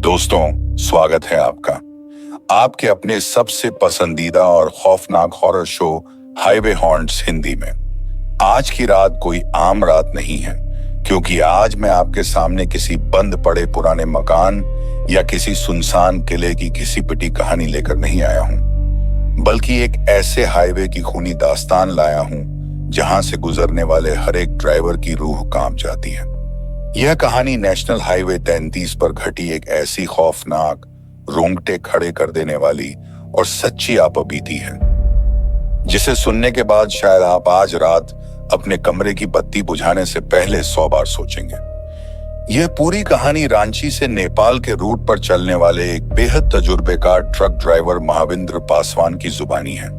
दोस्तों, स्वागत है आपका आपके अपने सबसे पसंदीदा और खौफनाक horror show highway haunts Hindi में। आज की रात कोई आम रात नहीं है, क्योंकि आज मैं आपके सामने किसी बंद पड़े पुराने मकान या किसी सुनसान किले की घिसी पिटी कहानी लेकर नहीं आया हूं, बल्कि एक ऐसे हाईवे की खूनी दास्तान लाया हूं जहां से गुजरने वाले हर एक ड्राइवर की रूह कांप जाती है। यह कहानी नेशनल हाईवे 33 पर घटी एक ऐसी खौफनाक, रोंगटे खड़े कर देने वाली और सच्ची आपबीती है, जिसे सुनने के बाद शायद आप आज रात अपने कमरे की बत्ती बुझाने से पहले 100 बार सोचेंगे। यह पूरी कहानी रांची से नेपाल के रूट पर चलने वाले एक बेहद तजुर्बेकार ट्रक ड्राइवर महाविंद्र पासवान की जुबानी है,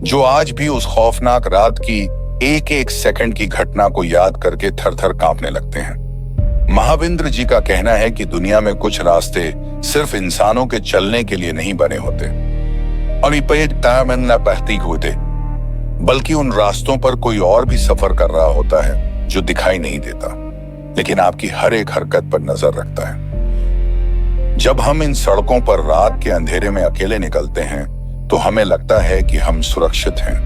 जो आज भी उस खौफनाक रात की एक एक सेकंड की घटना को याद करके थर थर कांपने लगते हैं। महाविंद्र जी का कहना है कि दुनिया में कुछ रास्ते सिर्फ इंसानों के चलने के लिए नहीं बने होते, और बहती होते, बल्कि उन रास्तों पर कोई और भी सफर कर रहा होता है जो दिखाई नहीं देता, लेकिन आपकी हर एक हरकत पर नजर रखता है। जब हम इन सड़कों पर रात के अंधेरे में अकेले निकलते हैं तो हमें लगता है कि हम सुरक्षित हैं,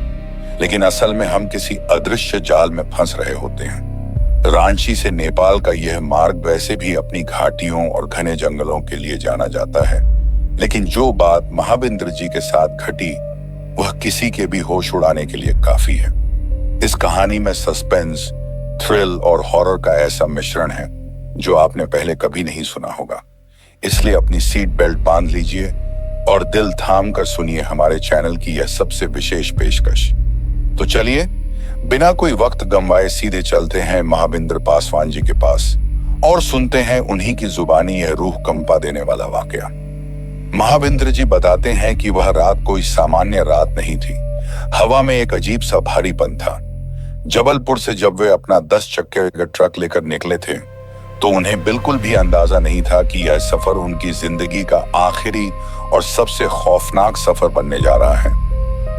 लेकिन असल में हम किसी अदृश्य जाल में फंस रहे होते हैं। रांची से नेपाल का यह मार्ग वैसे भी अपनी घाटियों और घने जंगलों के लिए जाना जाता है, लेकिन जो बात महाविंद्र जी के साथ घटी वह किसी के भी होश उड़ाने के लिए काफी है। इस कहानी में सस्पेंस, थ्रिल और हॉरर का ऐसा मिश्रण है जो आपने पहले कभी नहीं सुना होगा। इसलिए अपनी सीट बेल्ट बांध लीजिए और दिल थाम कर सुनिए हमारे चैनल की यह सबसे विशेष पेशकश। तो चलिए बिना कोई वक्त गंवाए सीधे चलते हैं महाविंद्र पासवान जी के पास और सुनते हैं उन्हीं की जुबानी यह रूह कंपा देने वाला वाकया। महाविंद्र जी बताते हैं कि वह रात कोई सामान्य रात नहीं थी। हवा में एक अजीब सा भारीपन था। जबलपुर से जब वे अपना 10 चक्के का ट्रक लेकर निकले थे तो उन्हें बिल्कुल भी अंदाजा नहीं था कि यह सफर उनकी जिंदगी का आखिरी और सबसे खौफनाक सफर बनने जा रहा है।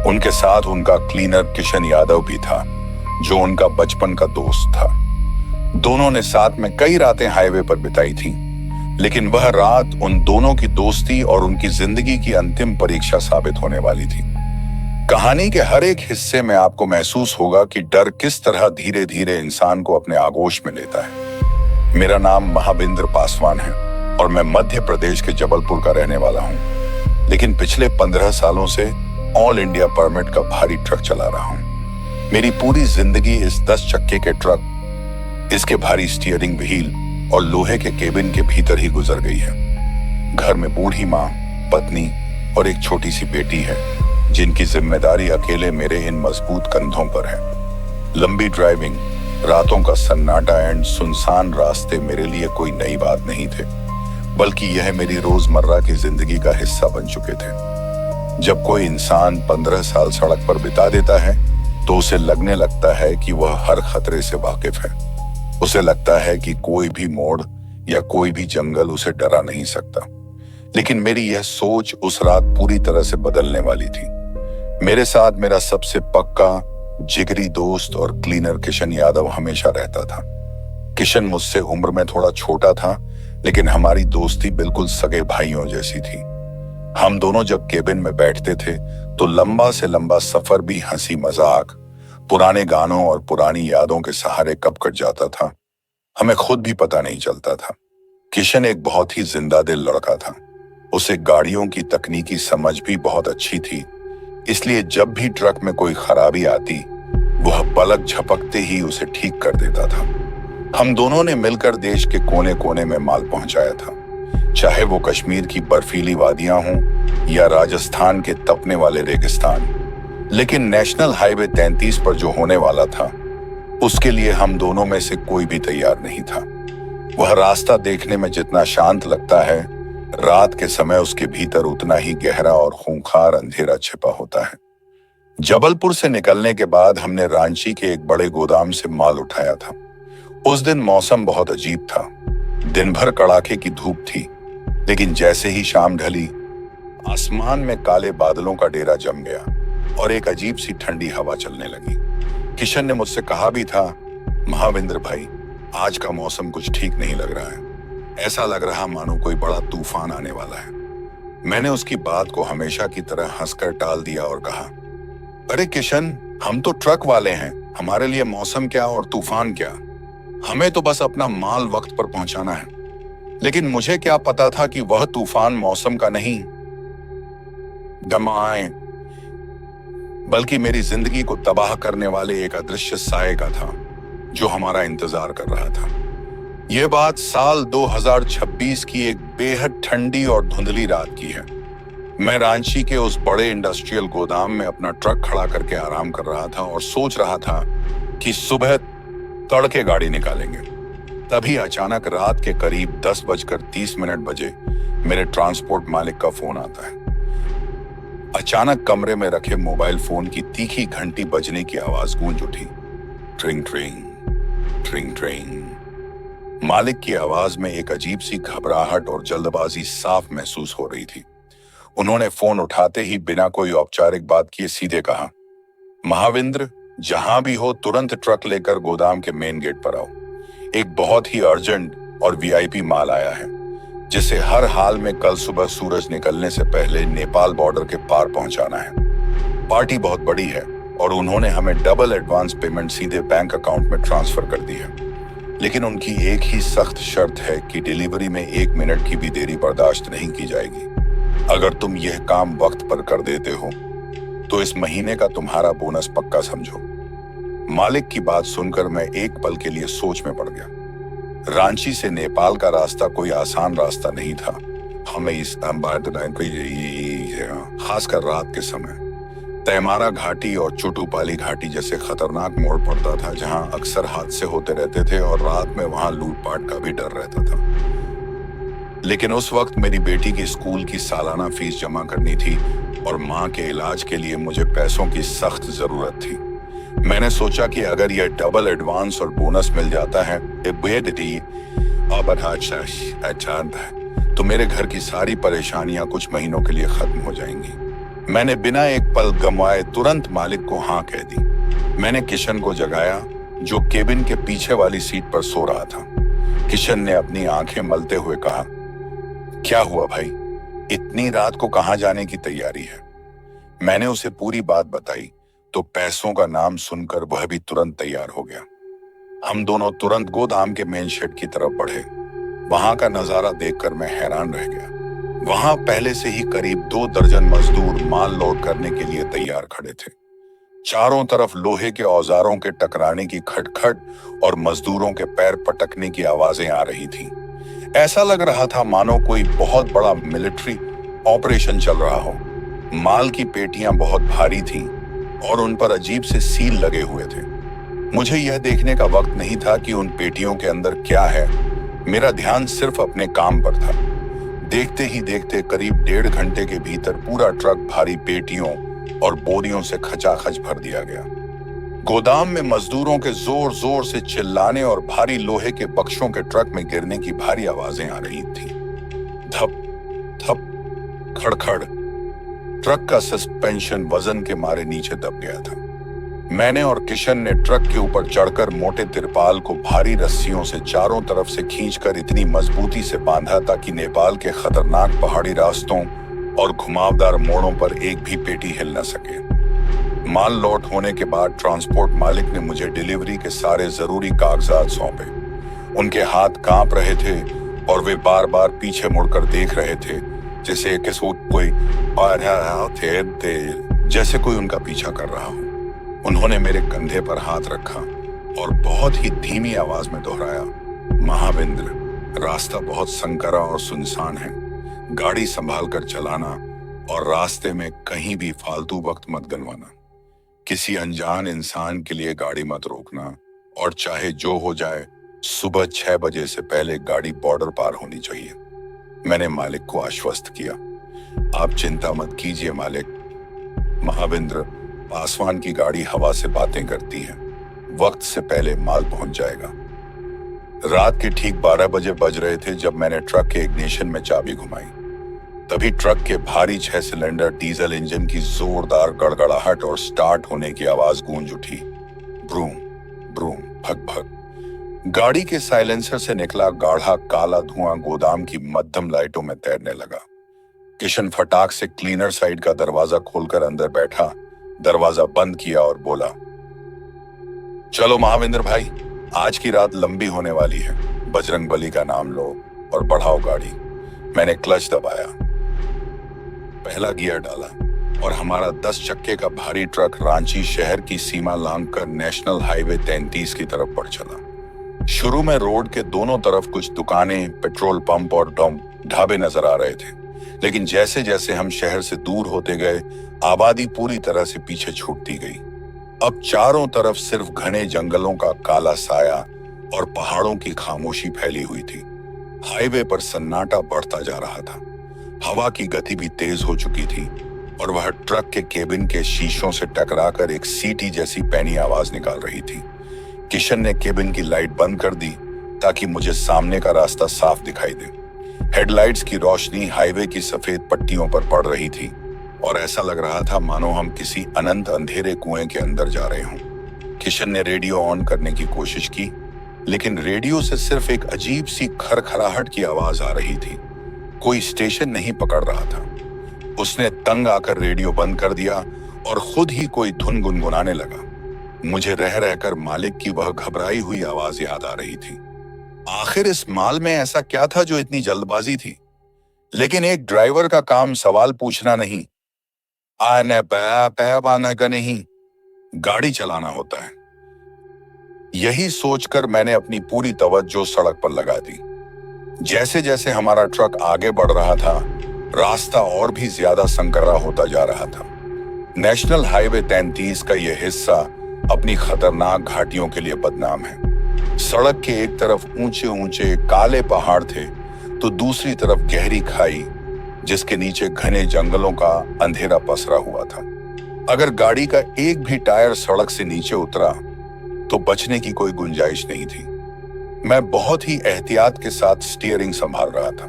उनके साथ उनका क्लीनर किशन यादव भी था, जो उनका बचपन का दोस्त था। दोनों ने साथ में कई रातें हाईवे पर बिताई थी, लेकिन वह रात उन दोनों की दोस्ती और उनकी जिंदगी की अंतिम परीक्षा साबित होने वाली थी। कहानी के हर एक हिस्से में आपको महसूस होगा कि डर किस तरह धीरे धीरे इंसान को अपने आगोश में लेता है। मेरा नाम महाविंद्र पासवान है और मैं मध्य प्रदेश के जबलपुर का रहने वाला हूँ, लेकिन पिछले 15 सालों से ऑल इंडिया परमिट का भारी ट्रक चला रहा हूं। मेरी पूरी जिंदगी इस 10 चक्के के ट्रक, इसके भारी स्टीयरिंग व्हील और लोहे के केबिन के भीतर ही गुजर गई है। घर में बूढ़ी माँ, पत्नी और एक छोटी सी बेटी है, जिनकी जिम्मेदारी अकेले मेरे इन मजबूत कंधों पर है। लंबी ड्राइविंग, रातों का सन्नाटा एंड सुनसान रास्ते मेरे लिए कोई नई बात नहीं थे, बल्कि यह मेरी रोजमर्रा की जिंदगी का हिस्सा बन चुके थे। जब कोई इंसान 15 साल सड़क पर बिता देता है तो उसे लगने लगता है कि वह हर खतरे से वाकिफ है। उसे लगता है कि कोई भी मोड़ या कोई भी जंगल उसे डरा नहीं सकता। लेकिन मेरी यह सोच उस रात पूरी तरह से बदलने वाली थी। मेरे साथ मेरा सबसे पक्का जिगरी दोस्त और क्लीनर किशन यादव हमेशा रहता था। किशन मुझसे उम्र में थोड़ा छोटा था, लेकिन हमारी दोस्ती बिल्कुल सगे भाइयों जैसी थी। हम दोनों जब केबिन में बैठते थे तो लंबा से लंबा सफर भी हंसी मजाक, पुराने गानों और पुरानी यादों के सहारे कब कट जाता था, हमें खुद भी पता नहीं चलता था। किशन एक बहुत ही जिंदा दिल लड़का था। उसे गाड़ियों की तकनीकी समझ भी बहुत अच्छी थी, इसलिए जब भी ट्रक में कोई खराबी आती वह पलक झपकते ही उसे ठीक कर देता था। हम दोनों ने मिलकर देश के कोने कोने में माल पहुंचाया था, चाहे वो कश्मीर की बर्फीली वादियां हों या राजस्थान के तपने वाले रेगिस्तान। लेकिन नेशनल हाईवे 33 पर जो होने वाला था, उसके लिए हम दोनों में से कोई भी तैयार नहीं था। वह रास्ता देखने में जितना शांत लगता है, रात के समय उसके भीतर उतना ही गहरा और खूंखार अंधेरा छिपा होता है। जबलपुर से निकलने के बाद हमने रांची के एक बड़े गोदाम से माल उठाया था। उस दिन मौसम बहुत अजीब था। दिन भर कड़ाके की धूप थी, लेकिन जैसे ही शाम ढली, आसमान में काले बादलों का डेरा जम गया और एक अजीब सी ठंडी हवा चलने लगी। किशन ने मुझसे कहा भी था, महाविंद्र भाई, आज का मौसम कुछ ठीक नहीं लग रहा है। ऐसा लग रहा मानो कोई बड़ा तूफान आने वाला है। मैंने उसकी बात को हमेशा की तरह हंसकर टाल दिया और कहा, अरे किशन, हम तो ट्रक वाले हैं, हमारे लिए मौसम क्या और तूफान क्या, हमें तो बस अपना माल वक्त पर पहुंचाना है। लेकिन मुझे क्या पता था कि वह तूफान मौसम का नहीं गमाए, बल्कि मेरी जिंदगी को तबाह करने वाले एक अदृश्य साए का था जो हमारा इंतजार कर रहा था। यह बात साल 2026 की एक बेहद ठंडी और धुंधली रात की है। मैं रांची के उस बड़े इंडस्ट्रियल गोदाम में अपना ट्रक खड़ा करके आराम कर रहा था और सोच रहा था कि सुबह तड़के गाड़ी निकालेंगे। तभी अचानक रात के करीब 10:30 बजे मेरे ट्रांसपोर्ट मालिक का फोन आता है। अचानक कमरे में रखे मोबाइल फोन की तीखी घंटी बजने की आवाज गूंज उठी। ट्रिंग ट्रिंग ट्रिंग ट्रिंग। मालिक की आवाज में एक अजीब सी घबराहट और जल्दबाजी साफ महसूस हो रही थी। उन्होंने फोन उठाते ही बिना कोई औपचारिक बात किए सीधे कहा, महाविंद्र, जहां भी हो तुरंत ट्रक लेकर गोदाम के मेन गेट पर आओ। एक बहुत ही अर्जेंट और वीआईपी माल आया है जिसे हर हाल में कल सुबह सूरज निकलने से पहले नेपाल बॉर्डर के पार पहुंचाना है। पार्टी बहुत बड़ी है और उन्होंने हमें डबल एडवांस पेमेंट सीधे बैंक अकाउंट में ट्रांसफर कर दी है। लेकिन उनकी एक ही सख्त शर्त है कि डिलीवरी में 1 मिनट की भी देरी बर्दाश्त नहीं की जाएगी। अगर तुम यह काम वक्त पर कर देते हो तो इस महीने का तुम्हारा बोनस पक्का समझो। मालिक की बात सुनकर मैं एक पल के लिए सोच में पड़ गया। रांची से नेपाल का रास्ता कोई आसान रास्ता नहीं था। हमें इस खासकर रात के समय तैमारा घाटी और चुटुपाली घाटी जैसे खतरनाक मोड़ पड़ता था जहां अक्सर हादसे होते रहते थे और रात में वहां लूटपाट का भी डर रहता था। लेकिन उस वक्त मेरी बेटी की स्कूल की सालाना फीस जमा करनी थी और माँ के इलाज के लिए मुझे पैसों की सख्त जरूरत थी। मैंने सोचा कि अगर यह डबल एडवांस और बोनस मिल जाता है तो मेरे घर की सारी परेशानियां कुछ महीनों के लिए खत्म हो जाएंगी। मैंने बिना एक पल गंवाए तुरंत मालिक को हाँ कह दी। मैंने किशन को जगाया जो केबिन के पीछे वाली सीट पर सो रहा था। किशन ने अपनी आंखें मलते हुए कहा, क्या हुआ भाई, इतनी रात को कहां जाने की तैयारी है? मैंने उसे पूरी बात बताई तो पैसों का नाम सुनकर वह भी तुरंत तैयार हो गया। हम दोनों तुरंत गोदाम के मेन शेड की तरफ बढ़े। वहां का नजारा देखकर मैं हैरान रह गया। वहां पहले से ही करीब 2 दर्जन मजदूर माल लोड करने के लिए तैयार खड़े थे। चारों तरफ लोहे के औजारों के टकराने की खटखट और मजदूरों के पैर पटकने की आवाजें आ रही थी। ऐसा लग रहा था मानो कोई बहुत बड़ा मिलिट्री ऑपरेशन चल रहा हो। माल की पेटियां बहुत भारी थीं और उन पर अजीब से सील लगे हुए थे। मुझे यह देखने का वक्त नहीं था कि उन पेटियों के अंदर क्या है। मेरा ध्यान सिर्फ अपने काम पर था। देखते ही देखते करीब 1.5 घंटे के भीतर पूरा ट्रक भारी पेटियों और बोरियों से खचाखच भर दिया गया। गोदाम में मजदूरों के जोर जोर से चिल्लाने और भारी लोहे के बक्सों के ट्रक में गिरने की भारी आवाजें आ रही थीं। धप धप खड़खड़। ट्रक का सस्पेंशन वजन के मारे नीचे दब गया था। मैंने और किशन ने ट्रक के ऊपर चढ़कर मोटे तिरपाल को भारी रस्सियों से चारों तरफ से खींचकर इतनी मजबूती से बांधा ताकि नेपाल के खतरनाक पहाड़ी रास्तों और घुमावदार मोड़ों पर एक भी पेटी हिल न सके। माल लोड होने के बाद ट्रांसपोर्ट मालिक ने मुझे डिलीवरी के सारे जरूरी कागजात सौंपे। उनके हाथ कांप रहे थे और वे बार बार पीछे मुड़कर देख रहे थे जैसे कोई उनका पीछा कर रहा हो। उन्होंने मेरे कंधे पर हाथ रखा और बहुत ही धीमी आवाज में दोहराया, महाविंद्र, रास्ता बहुत संकरा और सुनसान है। गाड़ी संभाल कर चलाना और रास्ते में कहीं भी फालतू वक्त मत गंवाना। किसी अनजान इंसान के लिए गाड़ी मत रोकना और चाहे जो हो जाए सुबह 6 बजे से पहले गाड़ी बॉर्डर पार होनी चाहिए। मैंने मालिक को आश्वस्त किया, आप चिंता मत कीजिए मालिक। महाविंद्र, पासवान की गाड़ी हवा से बातें करती है, वक्त से पहले माल पहुंच जाएगा। रात के ठीक 12 बजे बज रहे थे जब मैंने ट्रक के इग्निशन में चाबी घुमाई। तभी ट्रक के भारी 6 सिलेंडर डीजल इंजन की जोरदार गड़गड़ाहट और स्टार्ट होने की आवाज गूंज उठी। ब्रूम ब्रूम भग भग। गाड़ी के साइलेंसर से निकला गाढ़ा काला धुआं गोदाम की मध्यम लाइटों में तैरने लगा। किशन फटाक से क्लीनर साइड का दरवाजा खोलकर अंदर बैठा, दरवाजा बंद किया और बोला, चलो महाविंद्र भाई, आज की रात लंबी होने वाली है। बजरंगबली का नाम लो और बढ़ाओ गाड़ी। मैंने क्लच दबाया, पहला गियर डाला और हमारा 10 चक्के का भारी ट्रक रांची शहर की सीमा लांघकर नेशनल हाईवे 33 की तरफ बढ़ चला। शुरू में रोड के दोनों तरफ कुछ दुकानें, पेट्रोल पंप और ढाबे नजर आ रहे थे, लेकिन जैसे जैसे हम शहर से दूर होते गए, आबादी पूरी तरह से पीछे छूटती गई। अब चारों तरफ सिर्फ घने जंगलों का काला साया और पहाड़ों की खामोशी फैली हुई थी। हाईवे पर सन्नाटा बढ़ता जा रहा था। हवा की गति भी तेज हो चुकी थी और वह ट्रक के केबिन के शीशों से टकराकर एक सीटी जैसी पैनी आवाज निकाल रही थी। किशन ने केबिन की लाइट बंद कर दी ताकि मुझे सामने का रास्ता साफ दिखाई दे। हेडलाइट्स की रोशनी हाईवे की सफेद पट्टियों पर पड़ रही थी और ऐसा लग रहा था मानो हम किसी अनंत अंधेरे कुएं के अंदर जा रहे हों। किशन ने रेडियो ऑन करने की कोशिश की, लेकिन रेडियो से सिर्फ एक अजीब सी खरखराहट की आवाज आ रही थी। कोई स्टेशन नहीं पकड़ रहा था। उसने तंग आकर रेडियो बंद कर दिया और खुद ही कोई धुन गुनगुनाने लगा। मुझे रह रहकर मालिक की वह घबराई हुई आवाज याद आ रही थी। आखिर इस माल में ऐसा क्या था जो इतनी जल्दबाजी थी? लेकिन एक ड्राइवर का काम सवाल पूछना नहीं, आने आने का नहीं, गाड़ी चलाना होता है। यही सोचकर मैंने अपनी पूरी तवज्जो सड़क पर लगा दी। जैसे जैसे हमारा ट्रक आगे बढ़ रहा था, रास्ता और भी ज्यादा संकरा होता जा रहा था। नेशनल हाईवे 33 का यह हिस्सा अपनी खतरनाक घाटियों के लिए बदनाम है। सड़क के एक तरफ ऊंचे ऊंचे काले पहाड़ थे तो दूसरी तरफ गहरी खाई जिसके नीचे घने जंगलों का अंधेरा पसरा हुआ था। अगर गाड़ी का एक भी टायर सड़क से नीचे उतरा तो बचने की कोई गुंजाइश नहीं थी। मैं बहुत ही एहतियात के साथ स्टीयरिंग संभाल रहा था।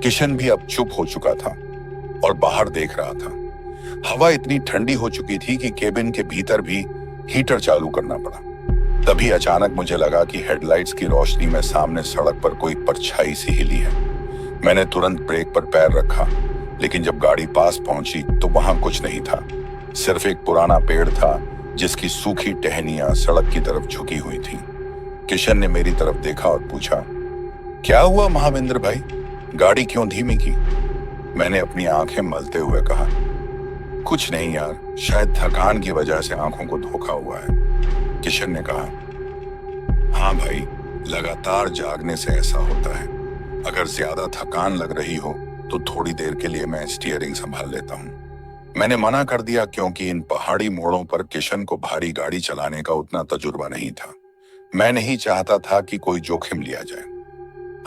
किशन भी अब चुप हो चुका था और बाहर देख रहा था। हवा इतनी ठंडी हो चुकी थी कि केबिन के भीतर भी हीटर चालू करना पड़ा। तभी अचानक मुझे लगा कि हेडलाइट्स की रोशनी में सामने सड़क पर कोई परछाई सी हिली है। मैंने तुरंत ब्रेक पर पैर रखा, लेकिन जब गाड़ी पास पहुंची तो वहां कुछ नहीं था। सिर्फ एक पुराना पेड़ था जिसकी सूखी टहनियां सड़क की तरफ झुकी हुई थी। किशन ने मेरी तरफ देखा और पूछा, क्या हुआ महाविंद्र भाई, गाड़ी क्यों धीमी की? मैंने अपनी आंखें मलते हुए कहा, कुछ नहीं यार, शायद थकान की वजह से आंखों को धोखा हुआ है। किशन ने कहा, हाँ भाई, लगातार जागने से ऐसा होता है। अगर ज्यादा थकान लग रही हो तो थोड़ी देर के लिए मैं स्टीयरिंग संभाल लेता हूँ। मैंने मना कर दिया क्योंकि इन पहाड़ी मोड़ों पर किशन को भारी गाड़ी चलाने का उतना तजुर्बा नहीं था। मैं नहीं चाहता था कि कोई जोखिम लिया जाए।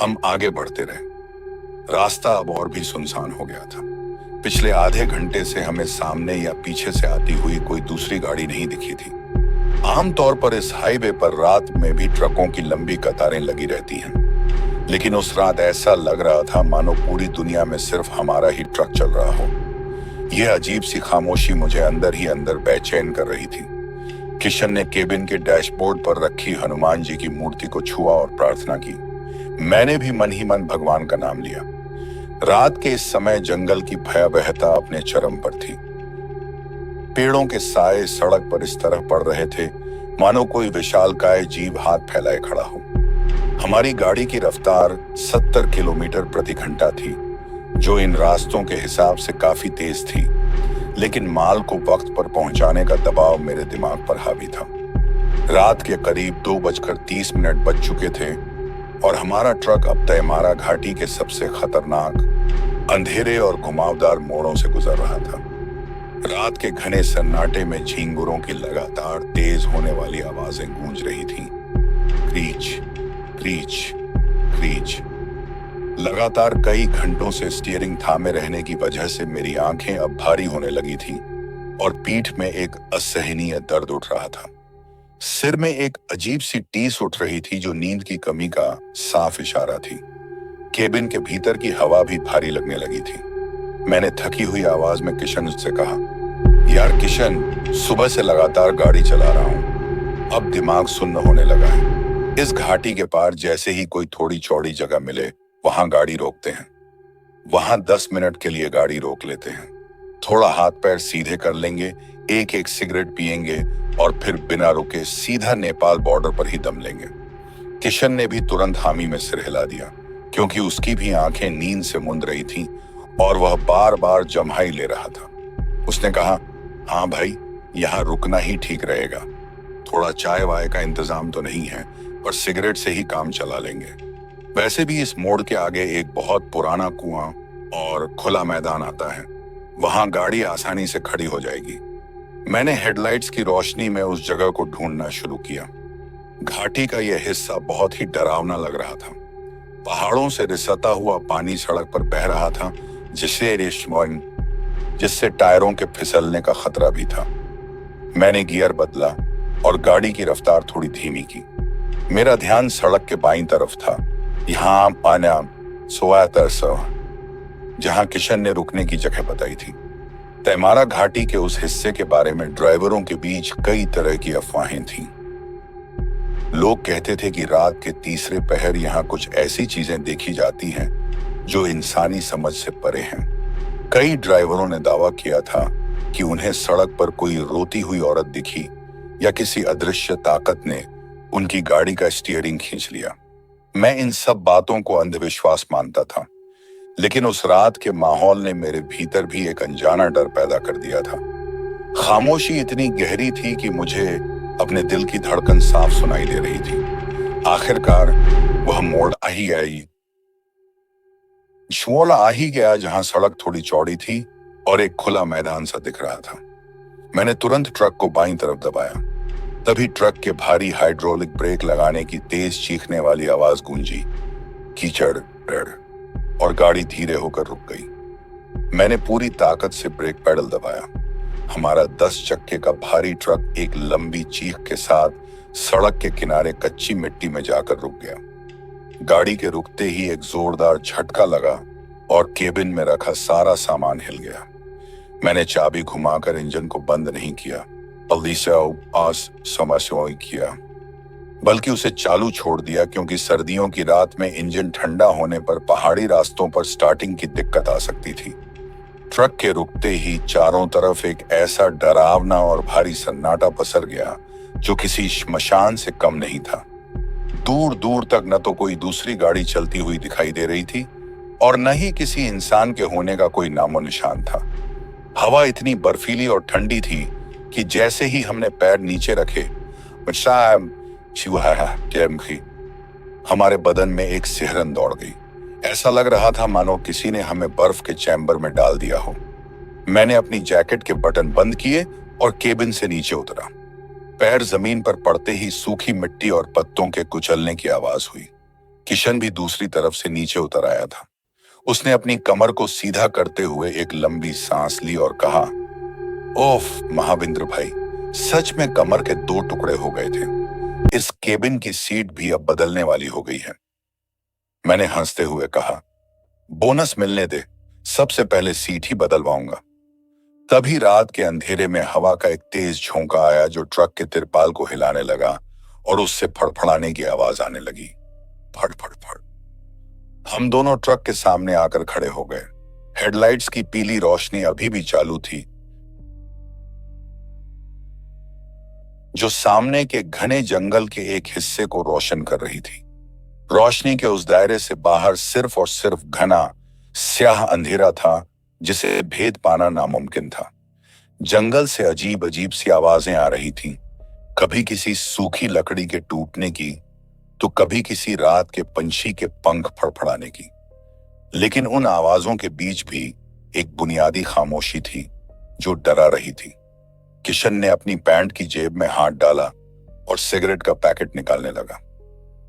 हम आगे बढ़ते रहे। रास्ता अब और भी सुनसान हो गया था। पिछले आधे घंटे से हमें सामने या पीछे से आती हुई कोई दूसरी गाड़ी नहीं दिखी थी। आमतौर पर इस हाईवे पर रात में भी ट्रकों की लंबी कतारें लगी रहती हैं, लेकिन उस रात ऐसा लग रहा था मानो पूरी दुनिया में सिर्फ हमारा ही ट्रक चल रहा हो। यह अजीब सी खामोशी मुझे अंदर ही अंदर बेचैन कर रही थी। किशन ने केबिन के डैशबोर्ड पर रखी हनुमान जी की मूर्ति को छुआ और प्रार्थना की। मैंने भी मन ही मन भगवान का नाम लिया। रात के इस समय जंगल की भयावहता अपने चरम पर थी। पेड़ों के साए सड़क पर इस तरह पड़ रहे थे मानो कोई विशालकाय जीव हाथ फैलाए खड़ा हो। हमारी गाड़ी की रफ्तार 70 किलोमीटर प्रति घंटा थी, जो इन रास्तों के हिसाब से काफी तेज थी, लेकिन माल को वक्त पर पहुंचाने का दबाव मेरे दिमाग पर हावी था। रात के करीब 2:30 बज चुके थे और हमारा ट्रक अब तयमारा घाटी के सबसे खतरनाक, अंधेरे और घुमावदार मोड़ों से गुजर रहा था। रात के घने सन्नाटे में झींगुरों की लगातार तेज होने वाली आवाजें गूंज रही थीं। Crèche, crèche, crèche. लगातार कई घंटों से स्टीयरिंग थामे रहने की वजह से मेरी आंखें अब भारी होने लगी थीं और पीठ में एक असहनीय दर्द उठ रहा था। सिर में एक अजीब सी टीस उठ रही थी जो नींद की कमी का साफ इशारा थी। केबिन के भीतर की हवा भी भारी लगने लगी थी। मैंने थकी हुई आवाज में किशन से कहा, यार किशन, सुबह से लगातार गाड़ी चला रहा हूं, अब दिमाग सुन्न होने लगा है। इस घाटी के पार जैसे ही कोई थोड़ी चौड़ी जगह मिले वहां गाड़ी रोकते हैं। वहां 10 मिनट के लिए गाड़ी रोक लेते हैं, थोड़ा हाथ पैर सीधे कर लेंगे, एक एक सिगरेट पिएंगे और फिर बिना रुके सीधा नेपाल बॉर्डर पर ही दम लेंगे। किशन ने भी तुरंत हामी में सिर हिला दिया, क्योंकि उसकी भी आंखें नींद से मुंद रही थीं और वह बार बार जम्हाई ले रहा था। उसने कहा, हाँ भाई, यहाँ रुकना ही ठीक रहेगा। थोड़ा चाय वाय का इंतजाम तो नहीं है, पर सिगरेट से ही काम चला लेंगे। वैसे भी इस मोड़ के आगे एक बहुत पुराना कुआं और खुला मैदान आता है, वहां गाड़ी आसानी से खड़ी हो जाएगी। मैंने हेडलाइट्स की रोशनी में उस जगह को ढूंढना शुरू किया। घाटी का यह हिस्सा बहुत ही डरावना लग रहा था। पहाड़ों से रिसता हुआ पानी सड़क पर बह रहा था, जिससे टायरों के फिसलने का खतरा भी था। मैंने गियर बदला और गाड़ी की रफ्तार थोड़ी धीमी की। मेरा ध्यान सड़क के बाईं तरफ था, यहाँ पाना जहां किशन ने रुकने की जगह बताई थी। तैमारा घाटी के उस हिस्से के बारे में ड्राइवरों के बीच कई तरह की अफवाहें थीं। लोग कहते थे कि रात के तीसरे पहर यहाँ कुछ ऐसी चीजें देखी जाती हैं जो इंसानी समझ से परे हैं। कई ड्राइवरों ने दावा किया था कि उन्हें सड़क पर कोई रोती हुई औरत दिखी या किसी अदृश्य ताकत ने उनकी गाड़ी का स्टीयरिंग खींच लिया। मैं इन सब बातों को अंधविश्वास मानता था, लेकिन उस रात के माहौल ने मेरे भीतर भी एक अनजाना डर पैदा कर दिया था। खामोशी इतनी गहरी थी कि मुझे अपने दिल की धड़कन साफ सुनाई दे रही थी। आखिरकार वह मोड़ आ ही गया जहां सड़क थोड़ी चौड़ी थी और एक खुला मैदान सा दिख रहा था। मैंने तुरंत ट्रक को बाईं तरफ दबाया। तभी ट्रक के भारी हाइड्रोलिक ब्रेक लगाने की तेज चीखने वाली आवाज गूंजी। कीचड़ और गाड़ी धीरे होकर रुक गई। मैंने पूरी ताकत से ब्रेक पैडल दबाया। हमारा 10 चक्के का भारी ट्रक एक लंबी चीख के साथ सड़क के किनारे कच्ची मिट्टी में जाकर रुक गया। गाड़ी के रुकते ही एक जोरदार झटका लगा और केबिन में रखा सारा सामान हिल गया। मैंने चाबी घुमाकर इंजन को बंद नहीं किया, बल्कि उसे चालू छोड़ दिया, क्योंकि सर्दियों की रात में इंजन ठंडा होने पर पहाड़ी रास्तों पर स्टार्टिंग की दिक्कत आ सकती थी। ट्रक के रुकते ही चारों तरफ एक ऐसा डरावना और भारी सन्नाटा पसर गया जो किसी श्मशान से कम नहीं था। दूर दूर तक न तो कोई दूसरी गाड़ी चलती हुई दिखाई दे रही थी और न ही किसी इंसान के होने का कोई नामो निशान था। हवा इतनी बर्फीली और ठंडी थी कि जैसे ही हमने पैर नीचे रखे, हमारे बदन में एक सिहरन दौड़ गई। ऐसा लग रहा था मानो किसी ने हमें बर्फ के चैम्बर में डाल दिया हो। मैंने अपनी जैकेट के बटन बंद किए और केबिन से नीचे उतरा। पैर जमीन पर पड़ते ही सूखी मिट्टी और पत्तों के कुचलने की आवाज हुई। किशन भी दूसरी तरफ से नीचे उतर आया था। उसने अपनी कमर को सीधा करते हुए एक लंबी सांस ली और कहा, ओफ महाविंद्र भाई, सच में कमर के 2 टुकड़े हो गए थे। इस केबिन की सीट भी अब बदलने वाली हो गई है। मैंने हंसते हुए कहा, बोनस मिलने दे, सबसे पहले सीट ही बदलवाऊंगा। तभी रात के अंधेरे में हवा का एक तेज झोंका आया जो ट्रक के तिरपाल को हिलाने लगा और उससे फड़फड़ाने की आवाज आने लगी। फड़ फड़ फड़। हम दोनों ट्रक के सामने आकर खड़े हो गए। हेडलाइट्स की पीली रोशनी अभी भी चालू थी, जो सामने के घने जंगल के एक हिस्से को रोशन कर रही थी। रोशनी के उस दायरे से बाहर सिर्फ और सिर्फ घना स्याह अंधेरा था, जिसे भेद पाना नामुमकिन था। जंगल से अजीब अजीब सी आवाजें आ रही थीं, कभी किसी सूखी लकड़ी के टूटने की, तो कभी किसी रात के पंछी के पंख फड़फड़ाने की। लेकिन उन आवाजों के बीच भी एक बुनियादी खामोशी थी जो डरा रही थी। किशन ने अपनी पैंट की जेब में हाथ डाला और सिगरेट का पैकेट निकालने लगा।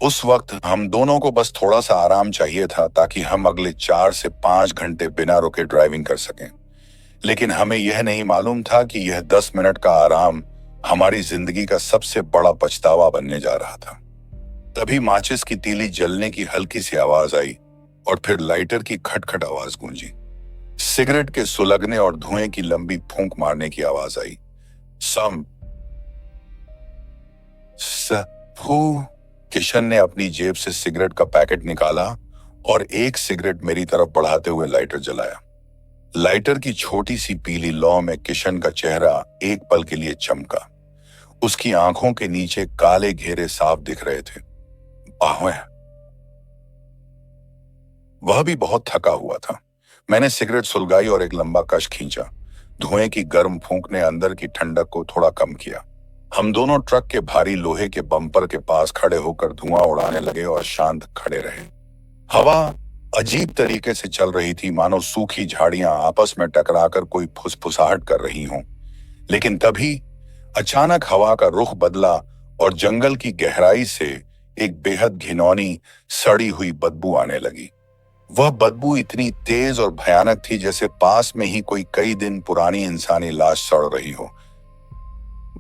उस वक्त हम दोनों को बस थोड़ा सा आराम चाहिए था, ताकि हम अगले 4 से 5 घंटे बिना रुके ड्राइविंग कर सकें। लेकिन हमें यह नहीं मालूम था कि यह 10 मिनट का आराम हमारी जिंदगी का सबसे बड़ा पछतावा बनने जा रहा था। तभी माचिस की तीली जलने की हल्की सी आवाज आई और फिर लाइटर की खटखट आवाज गूंजी। सिगरेट के सुलगने और धुएं की लंबी फूंक मारने की आवाज आई। किशन ने अपनी जेब से सिगरेट का पैकेट निकाला और एक सिगरेट मेरी तरफ बढ़ाते हुए लाइटर जलाया। लाइटर की छोटी सी पीली लौ में किशन का चेहरा एक पल के लिए चमका। उसकी आंखों के नीचे काले घेरे साफ दिख रहे थे। बाहें। वह भी बहुत थका हुआ था। मैंने सिगरेट सुलगाई और एक लंबा कश खींचा। धुएं की गर्म फूंक ने अंदर की ठंडक को थोड़ा कम किया। हम दोनों ट्रक के भारी लोहे के बम्पर के पास खड़े होकर धुआं उड़ाने लगे और शांत खड़े रहे। हवा अजीब तरीके से चल रही थी, मानो सूखी झाड़ियां आपस में टकराकर कोई फुसफुसाहट कर रही हों। लेकिन तभी अचानक हवा का रुख बदला और जंगल की गहराई से एक बेहद घिनौनी सड़ी हुई बदबू आने लगी। वह बदबू इतनी तेज और भयानक थी जैसे पास में ही कोई कई दिन पुरानी इंसानी लाश सड़ रही हो।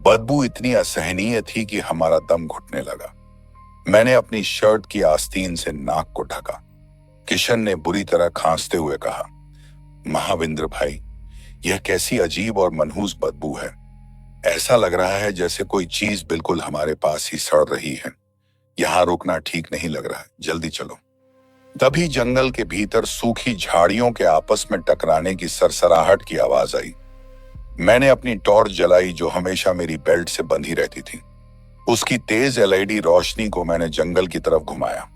बदबू इतनी असहनीय थी कि हमारा दम घुटने लगा। मैंने अपनी शर्ट की आस्तीन से नाक को ढका। किशन ने बुरी तरह खांसते हुए कहा, महाविंद्र भाई, यह कैसी अजीब और मनहूस बदबू है। ऐसा लग रहा है जैसे कोई चीज बिल्कुल हमारे पास ही सड़ रही है। यहां रुकना ठीक नहीं लग रहा है, जल्दी चलो। तभी जंगल के भीतर सूखी झाड़ियों के आपस में टकराने की सरसराहट की आवाज आई। मैंने अपनी टॉर्च जलाई जो हमेशा मेरी बेल्ट से बंधी रहती थी। उसकी तेज एलईडी रोशनी को मैंने जंगल की तरफ घुमाया।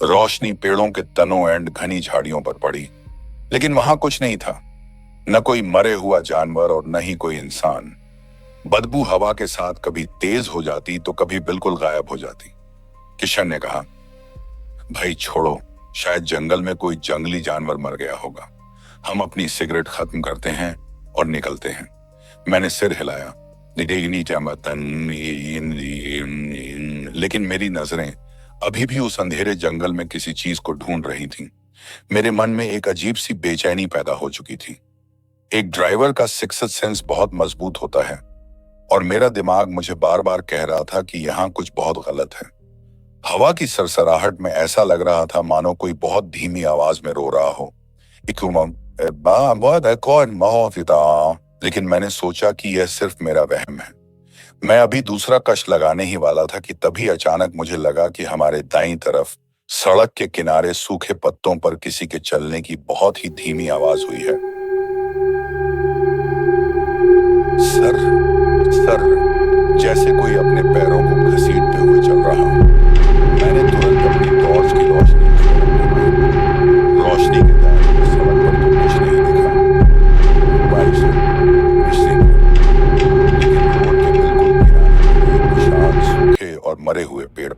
रोशनी पेड़ों के तनों एंड घनी झाड़ियों पर पड़ी, लेकिन वहां कुछ नहीं था। न कोई मरे हुआ जानवर और न ही कोई इंसान। बदबू हवा के साथ कभी तेज हो जाती तो कभी बिल्कुल गायब हो जाती। किशन ने कहा, भाई छोड़ो, शायद जंगल में कोई जंगली जानवर मर गया होगा। हम अपनी सिगरेट खत्म करते हैं और निकलते हैं। मैंने सिर हिलाया, लेकिन मेरी नजरें अभी भी उस अंधेरे जंगल में किसी चीज को ढूंढ रही थीं। मेरे मन में एक अजीब सी बेचैनी पैदा हो चुकी थी। एक ड्राइवर का सिक्स्थ सेंस बहुत मजबूत होता है और मेरा दिमाग मुझे बार बार कह रहा था कि यहाँ कुछ बहुत गलत है। हवा की सरसराहट में ऐसा लग रहा था मानो कोई बहुत धीमी आवाज में रो रहा हो। लेकिन मैंने सोचा कि यह सिर्फ मेरा वहम है। मैं अभी दूसरा कश लगाने ही वाला था कि तभी अचानक मुझे लगा कि हमारे दाईं तरफ सड़क के किनारे सूखे पत्तों पर किसी के चलने की बहुत ही धीमी आवाज हुई है। सर, सर, जैसे कोई अपने पैरों को घसीटते हुए चल रहा हो। मैंने तुरंत अपनी टॉर्च की रोशनी रोशनी के दाएं में सड़क पर तो कुछ नहीं दिखा। बारिश लेकिन रोड के बिल्कुल किनारे एक विशाल सूखे और मरे हुए पेड़।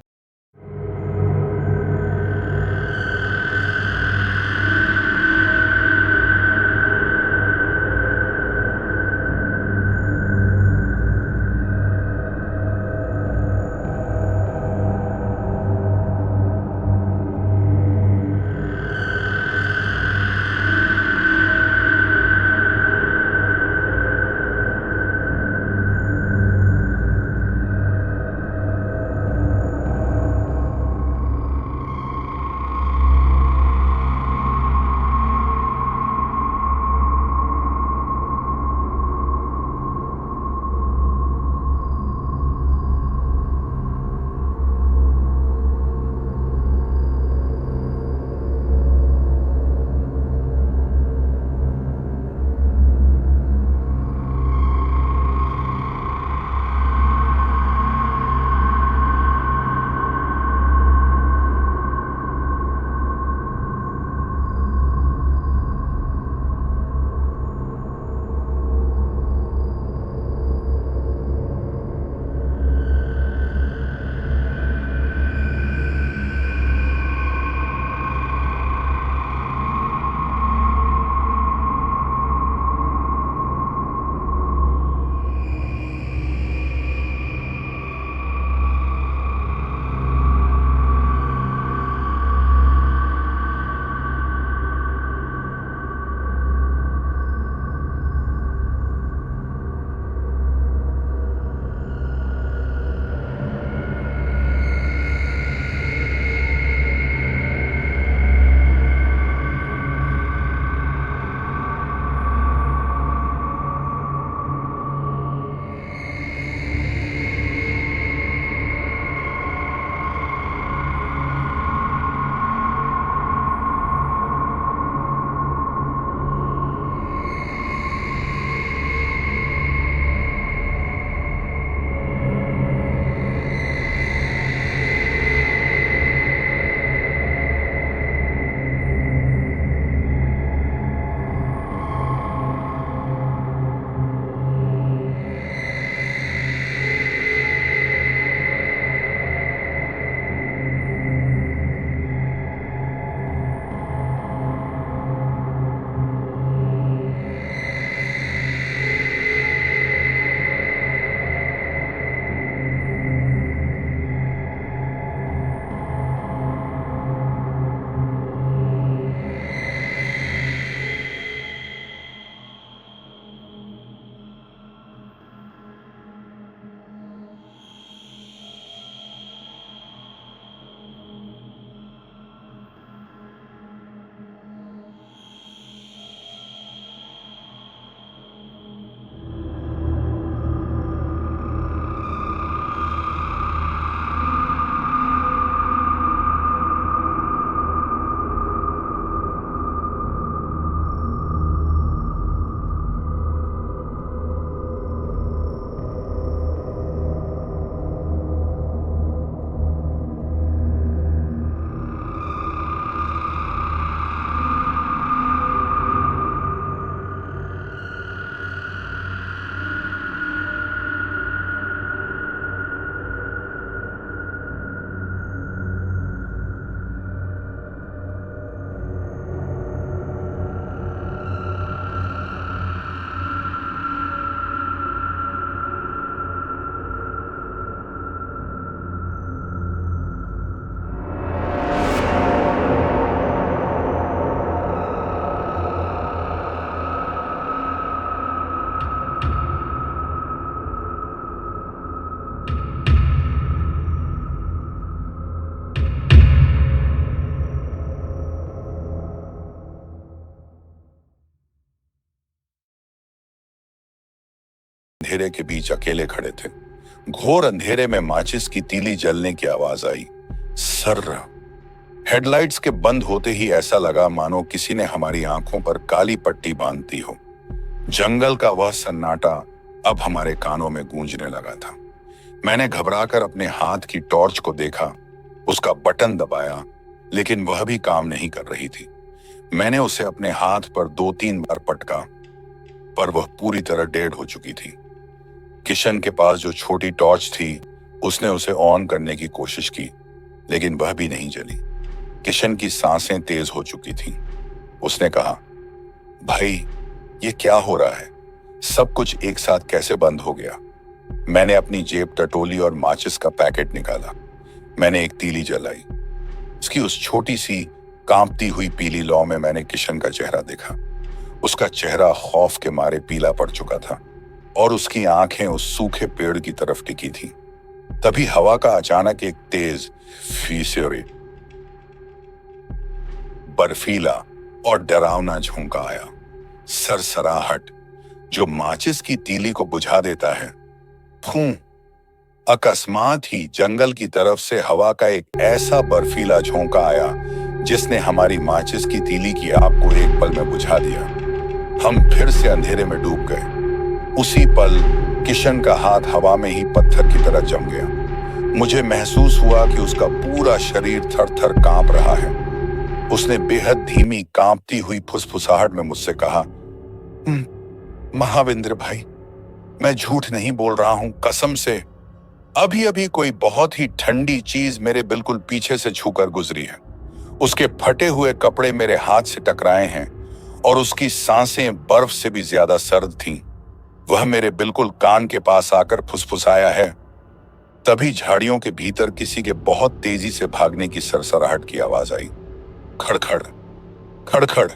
अंधेरे के बीच अकेले खड़े थे। घोर अंधेरे में माचिस की तीली जलने की आवाज आई। सर्र। हेडलाइट्स के बंद होते ही ऐसा लगा मानो किसी ने हमारी आंखों पर काली पट्टी बांध दी हो। जंगल का वह सन्नाटा अब हमारे कानों में गूंजने लगा था। मैंने घबराकर अपने हाथ की टॉर्च को देखा, उसका बटन दबाया, लेकिन वह भी काम नहीं कर रही थी। मैंने उसे अपने हाथ पर 2-3 बार पटका, पर वह पूरी तरह डेड हो चुकी थी। किशन के पास जो छोटी टॉर्च थी, उसने उसे ऑन करने की कोशिश की, लेकिन वह भी नहीं जली। किशन की सांसें तेज हो चुकी थीं। उसने कहा, भाई, ये क्या हो रहा है? सब कुछ एक साथ कैसे बंद हो गया? मैंने अपनी जेब टटोली और माचिस का पैकेट निकाला। मैंने एक तीली जलाई। उसकी उस छोटी सी कांपती हुई पीली लौ में मैंने किशन का चेहरा देखा। उसका चेहरा खौफ के मारे पीला पड़ चुका था और उसकी आंखें उस सूखे पेड़ की तरफ टिकी थी। तभी हवा का अचानक एक तेज फीसरे बर्फीला और डरावना झोंका आया। सरसराहट जो माचिस की तीली को बुझा देता है। फूं। अकस्मात ही जंगल की तरफ से हवा का एक ऐसा बर्फीला झोंका आया जिसने हमारी माचिस की तीली की आग को एक पल में बुझा दिया। हम फिर से अंधेरे में डूब गए। उसी पल किशन का हाथ हवा में ही पत्थर की तरह जम गया। मुझे महसूस हुआ कि उसका पूरा शरीर थर-थर कांप रहा है। उसने बेहद धीमी कांपती हुई फुसफुसाहट में मुझसे कहा, महाविंद्र भाई, मैं झूठ नहीं बोल रहा हूं, कसम से। अभी अभी कोई बहुत ही ठंडी चीज मेरे बिल्कुल पीछे से छूकर गुजरी है। उसके फटे हुए कपड़े मेरे हाथ से टकराए हैं और उसकी सांसें बर्फ से भी ज्यादा सर्द थीं। वह मेरे बिल्कुल कान के पास आकर फुसफुसाया है। तभी झाड़ियों के भीतर किसी के बहुत तेजी से भागने की सरसराहट की आवाज आई। खड़खड़, खड़खड़।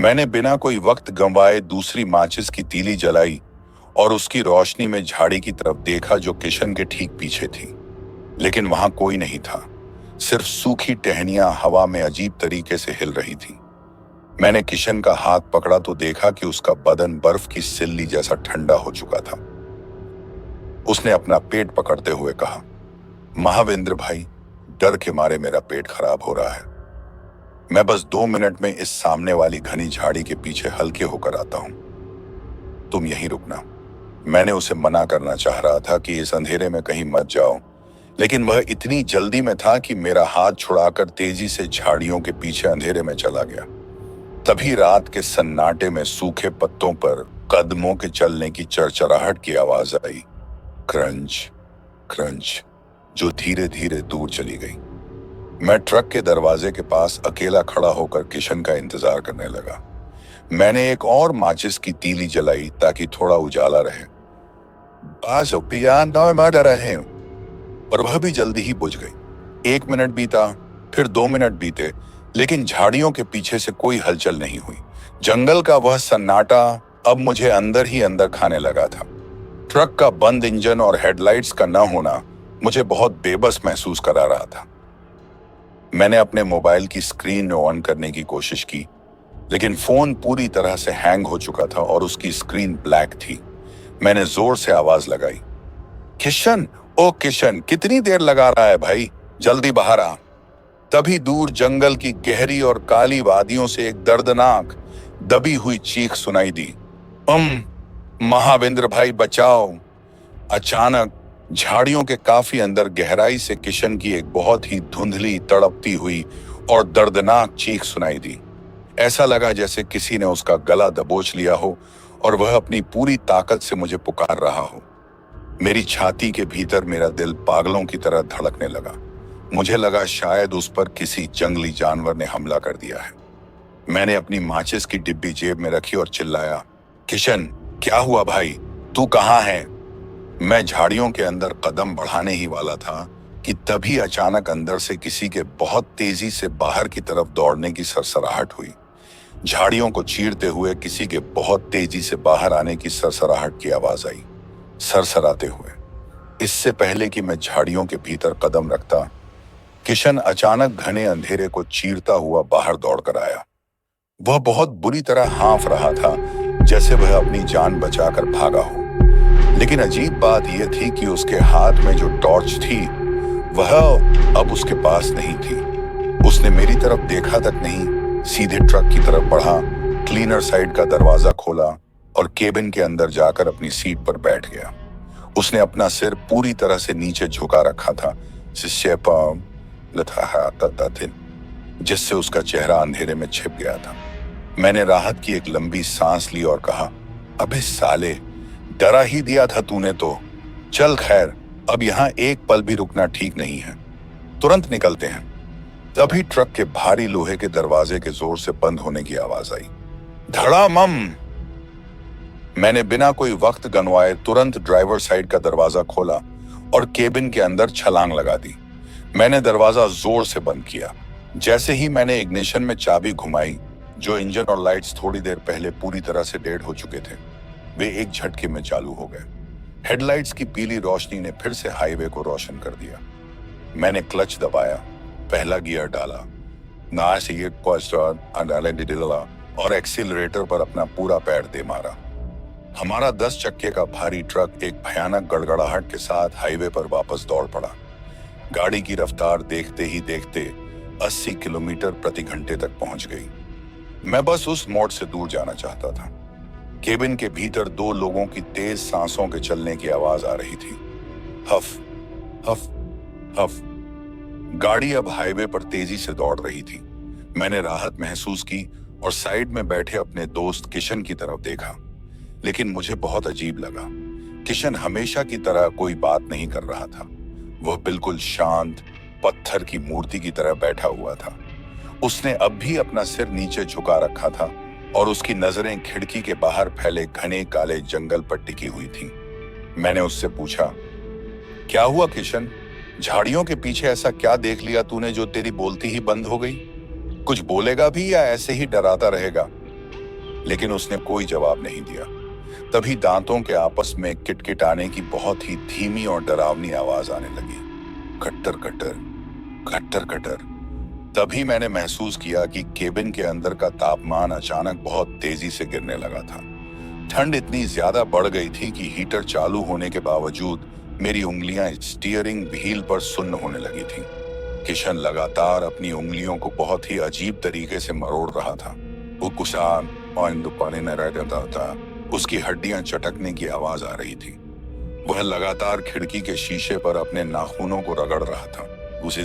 मैंने बिना कोई वक्त गंवाए दूसरी माचिस की तीली जलाई और उसकी रोशनी में झाड़ी की तरफ देखा जो किशन के ठीक पीछे थी। लेकिन वहां कोई नहीं था, सिर्फ सूखी टहनियां हवा में अजीब तरीके से हिल रही थी। मैंने किशन का हाथ पकड़ा तो देखा कि उसका बदन बर्फ की सिल्ली जैसा ठंडा हो चुका था। उसने अपना पेट पकड़ते हुए कहा, महाविंद्र भाई, डर के मारे मेरा पेट खराब हो रहा है। मैं बस 2 मिनट में इस सामने वाली घनी झाड़ी के पीछे हल्के होकर आता हूं। तुम यहीं रुकना। मैंने उसे मना करना चाह रहा था कि इस अंधेरे में कहीं मत जाओ, लेकिन वह इतनी जल्दी में था कि मेरा हाथ छुड़ाकर तेजी से झाड़ियों के पीछे अंधेरे में चला गया। तभी रात के सन्नाटे में सूखे पत्तों पर कदमों के चलने की चरचराहट की आवाज आई। क्रंच, क्रंच, जो धीरे धीरे दूर चली गई। मैं ट्रक के दरवाजे के पास अकेला खड़ा होकर किशन का इंतजार करने लगा। मैंने एक और माचिस की तीली जलाई ताकि थोड़ा उजाला रहे। पर वह भी जल्दी ही बुझ गई। 1 मिनट बीता, फिर 2 मिनट बीते, लेकिन झाड़ियों के पीछे से कोई हलचल नहीं हुई। जंगल का वह सन्नाटा अब मुझे अंदर ही अंदर खाने लगा था। ट्रक का बंद इंजन और हेडलाइट्स का न होना मुझे बहुत बेबस महसूस करा रहा था। मैंने अपने मोबाइल की स्क्रीन ऑन करने की कोशिश की, लेकिन फोन पूरी तरह से हैंग हो चुका था और उसकी स्क्रीन ब्लैक थी। मैंने जोर से आवाज लगाई, किशन, ओ किशन, कितनी देर लगा रहा है भाई, जल्दी बाहर आ। तभी दूर जंगल की गहरी और काली वादियों से एक दर्दनाक दबी हुई चीख सुनाई दी। महाविंद्र भाई, बचाओ। अचानक झाड़ियों के काफी अंदर गहराई से किशन की एक बहुत ही धुंधली, तड़पती हुई और दर्दनाक चीख सुनाई दी। ऐसा लगा जैसे किसी ने उसका गला दबोच लिया हो और वह अपनी पूरी ताकत से मुझे पुकार रहा हो। मेरी छाती के भीतर मेरा दिल पागलों की तरह धड़कने लगा। मुझे लगा शायद उस पर किसी जंगली जानवर ने हमला कर दिया है। मैंने अपनी माचिस की डिब्बी जेब में रखी और चिल्लाया, किशन, क्या हुआ भाई, तू कहाँ है? मैं झाड़ियों के अंदर कदम बढ़ाने ही वाला था कि तभी अचानक अंदर से किसी के बहुत तेजी से बाहर की तरफ दौड़ने की सरसराहट हुई। झाड़ियों को चीरते हुए किसी के बहुत तेजी से बाहर आने की सरसराहट की आवाज आई। सरसराते हुए। इससे पहले कि मैं झाड़ियों के भीतर कदम रखता, किशन अचानक घने अंधेरे को चीरता हुआ बाहर दौड़कर आया। वह बहुत बुरी तरह हाँफ रहा था, जैसे वह अपनी जान बचाकर भागा हो, लेकिन अजीब बात यह थी कि उसके हाथ में जो टॉर्च थी वह अब उसके पास नहीं थी। उसने मेरी तरफ देखा तक नहीं, सीधे ट्रक की तरफ बढ़ा, क्लीनर साइड का दरवाजा खोला और केबिन के अंदर जाकर अपनी सीट पर बैठ गया। उसने अपना सिर पूरी तरह से नीचे झुका रखा था, जिससे उसका चेहरा अंधेरे में छिप गया था। मैंने राहत की एक लंबी सांस ली और कहा, अबे साले, डरा ही दिया था तूने तो। चल खैर, अब यहाँ एक पल भी रुकना ठीक नहीं है, तुरंत निकलते हैं। तभी ट्रक के भारी लोहे के दरवाजे के जोर से बंद होने की आवाज आई। धड़ामम! मैंने बिना कोई वक्त गंवाए तुरंत ड्राइवर साइड का दरवाजा खोला और केबिन के अंदर छलांग लगा दी। मैंने दरवाजा जोर से बंद किया। जैसे ही मैंने इग्निशन में चाबी घुमाई, जो इंजन और लाइट्स थोड़ी देर पहले पूरी तरह से डेड हो चुके थे, वे एक झटके में चालू हो गए। हेडलाइट्स की पीली रोशनी ने फिर से हाईवे को रोशन कर दिया। मैंने क्लच दबाया, पहला गियर डाला, और एक्सीलरेटर पर अपना पूरा पैर दे मारा। हमारा 10 चक्के का भारी ट्रक एक भयानक गड़गड़ाहट के साथ हाईवे पर वापस दौड़ पड़ा। गाड़ी की रफ्तार देखते ही देखते 80 किलोमीटर प्रति घंटे तक पहुंच गई। मैं बस उस मोड़ से दूर जाना चाहता था। केबिन के भीतर 2 लोगों की तेज सांसों के चलने की आवाज आ रही थी। हफ, हफ, हफ। गाड़ी अब हाईवे पर तेजी से दौड़ रही थी। मैंने राहत महसूस की और साइड में बैठे अपने दोस्त किशन की तरफ देखा, लेकिन मुझे बहुत अजीब लगा। किशन हमेशा की तरह कोई बात नहीं कर रहा था। वह बिल्कुल शांत, पत्थर की मूर्ति की तरह बैठा हुआ था। उसने अब भी अपना सिर नीचे झुका रखा था और उसकी नजरें खिड़की के बाहर फैले घने काले जंगल पर टिकी हुई थीं। मैंने उससे पूछा, क्या हुआ किशन? झाड़ियों के पीछे ऐसा क्या देख लिया तूने जो तेरी बोलती ही बंद हो गई? कुछ बोलेगा भी या ऐसे ही डराता रहेगा? लेकिन उसने कोई जवाब नहीं दिया। तभी दांतों के आपस में किटकिटाने की बहुत ही धीमी और डरावनी आवाज आने लगी। खट्टर खट्टर, खट्टर खट्टर। तभी मैंने महसूस किया कि केबिन के अंदर का तापमान अचानक बहुत तेजी से गिरने लगा था। ठंड इतनी ज्यादा बढ़ गई थी कि हीटर चालू होने के बावजूद मेरी उंगलियां स्टीयरिंग व्हील पर सुन्न होने लगी थीं। किशन लगातार अपनी उंगलियों को बहुत ही अजीब तरीके से मरोड़ रहा था। वो कुशान और दुपाने न रह जाता था। उसकी हड्डियां चटकने की आवाज आ रही थी। वह लगातार खिड़की के शीशे पर अपने नाखूनों को रगड़ रहा था। उसे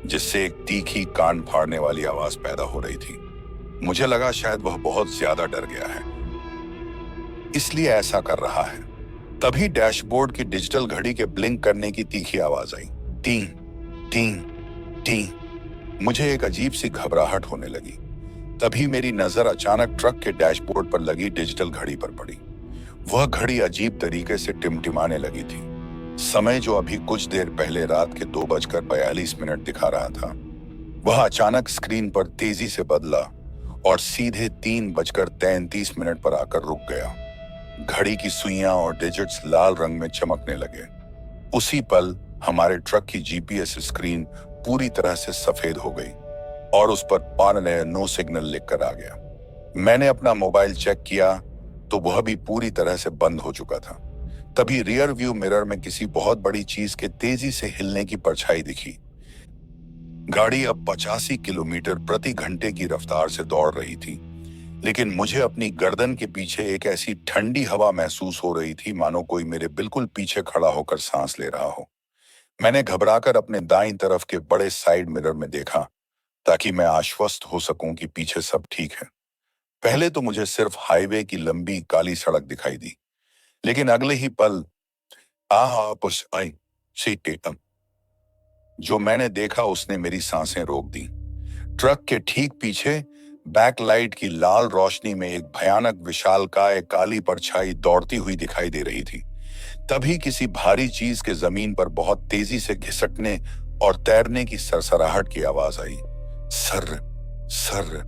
जिससे एक तीखी कान फाड़ने वाली आवाज पैदा हो रही थी। मुझे लगा शायद वह बहुत ज्यादा डर गया है, इसलिए ऐसा कर रहा है। तभी डैशबोर्ड की डिजिटल घड़ी के ब्लिंक करने की तीखी आवाज आई। टीं, टीं, टीं। मुझे एक अजीब सी घबराहट होने लगी। तभी मेरी नजर अचानक ट्रक के डैशबोर्ड पर लगी डिजिटल घड़ी पर पड़ी। वह घड़ी अजीब तरीके से टिमटिमाने लगी थी। समय जो अभी कुछ देर पहले रात के 2:42 दिखा रहा था, वह अचानक स्क्रीन पर तेजी से बदला और सीधे 3:33 पर आकर रुक गया। घड़ी की सुइयां और डिजिट्स लाल रंग में चमकने लगे। उसी पल हमारे ट्रक की जीपीएस स्क्रीन पूरी तरह से सफेद हो गई और उस पर नो सिग्नल लिखकर आ गया। मैंने अपना मोबाइल चेक किया तो वह भी पूरी तरह से बंद हो चुका था। तभी रियर व्यू मिरर में किसी बहुत बड़ी चीज के तेजी से हिलने की परछाई दिखी। गाड़ी अब 85 किलोमीटर प्रति घंटे की रफ्तार से दौड़ रही थी, लेकिन मुझे अपनी गर्दन के पीछे एक ऐसी ठंडी हवा महसूस हो रही थी मानो कोई मेरे बिल्कुल पीछे खड़ा होकर सांस ले रहा हो। मैंने घबराकर अपने दाईं तरफ के बड़े साइड मिरर में देखा ताकि मैं आश्वस्त हो सकूं कि पीछे सब ठीक है। पहले तो मुझे सिर्फ हाईवे की लंबी काली सड़क दिखाई दी, लेकिन अगले ही पल जो मैंने देखा उसने मेरी सांसें रोक दी। ट्रक के ठीक पीछे बैकलाइट की लाल रोशनी में एक भयानक विशालकाय काली परछाई दौड़ती हुई दिखाई दे रही थी। तभी किसी भारी चीज के जमीन पर बहुत तेजी से घिसटने और तैरने की सरसराहट की आवाज आई। सर्र, सर्र,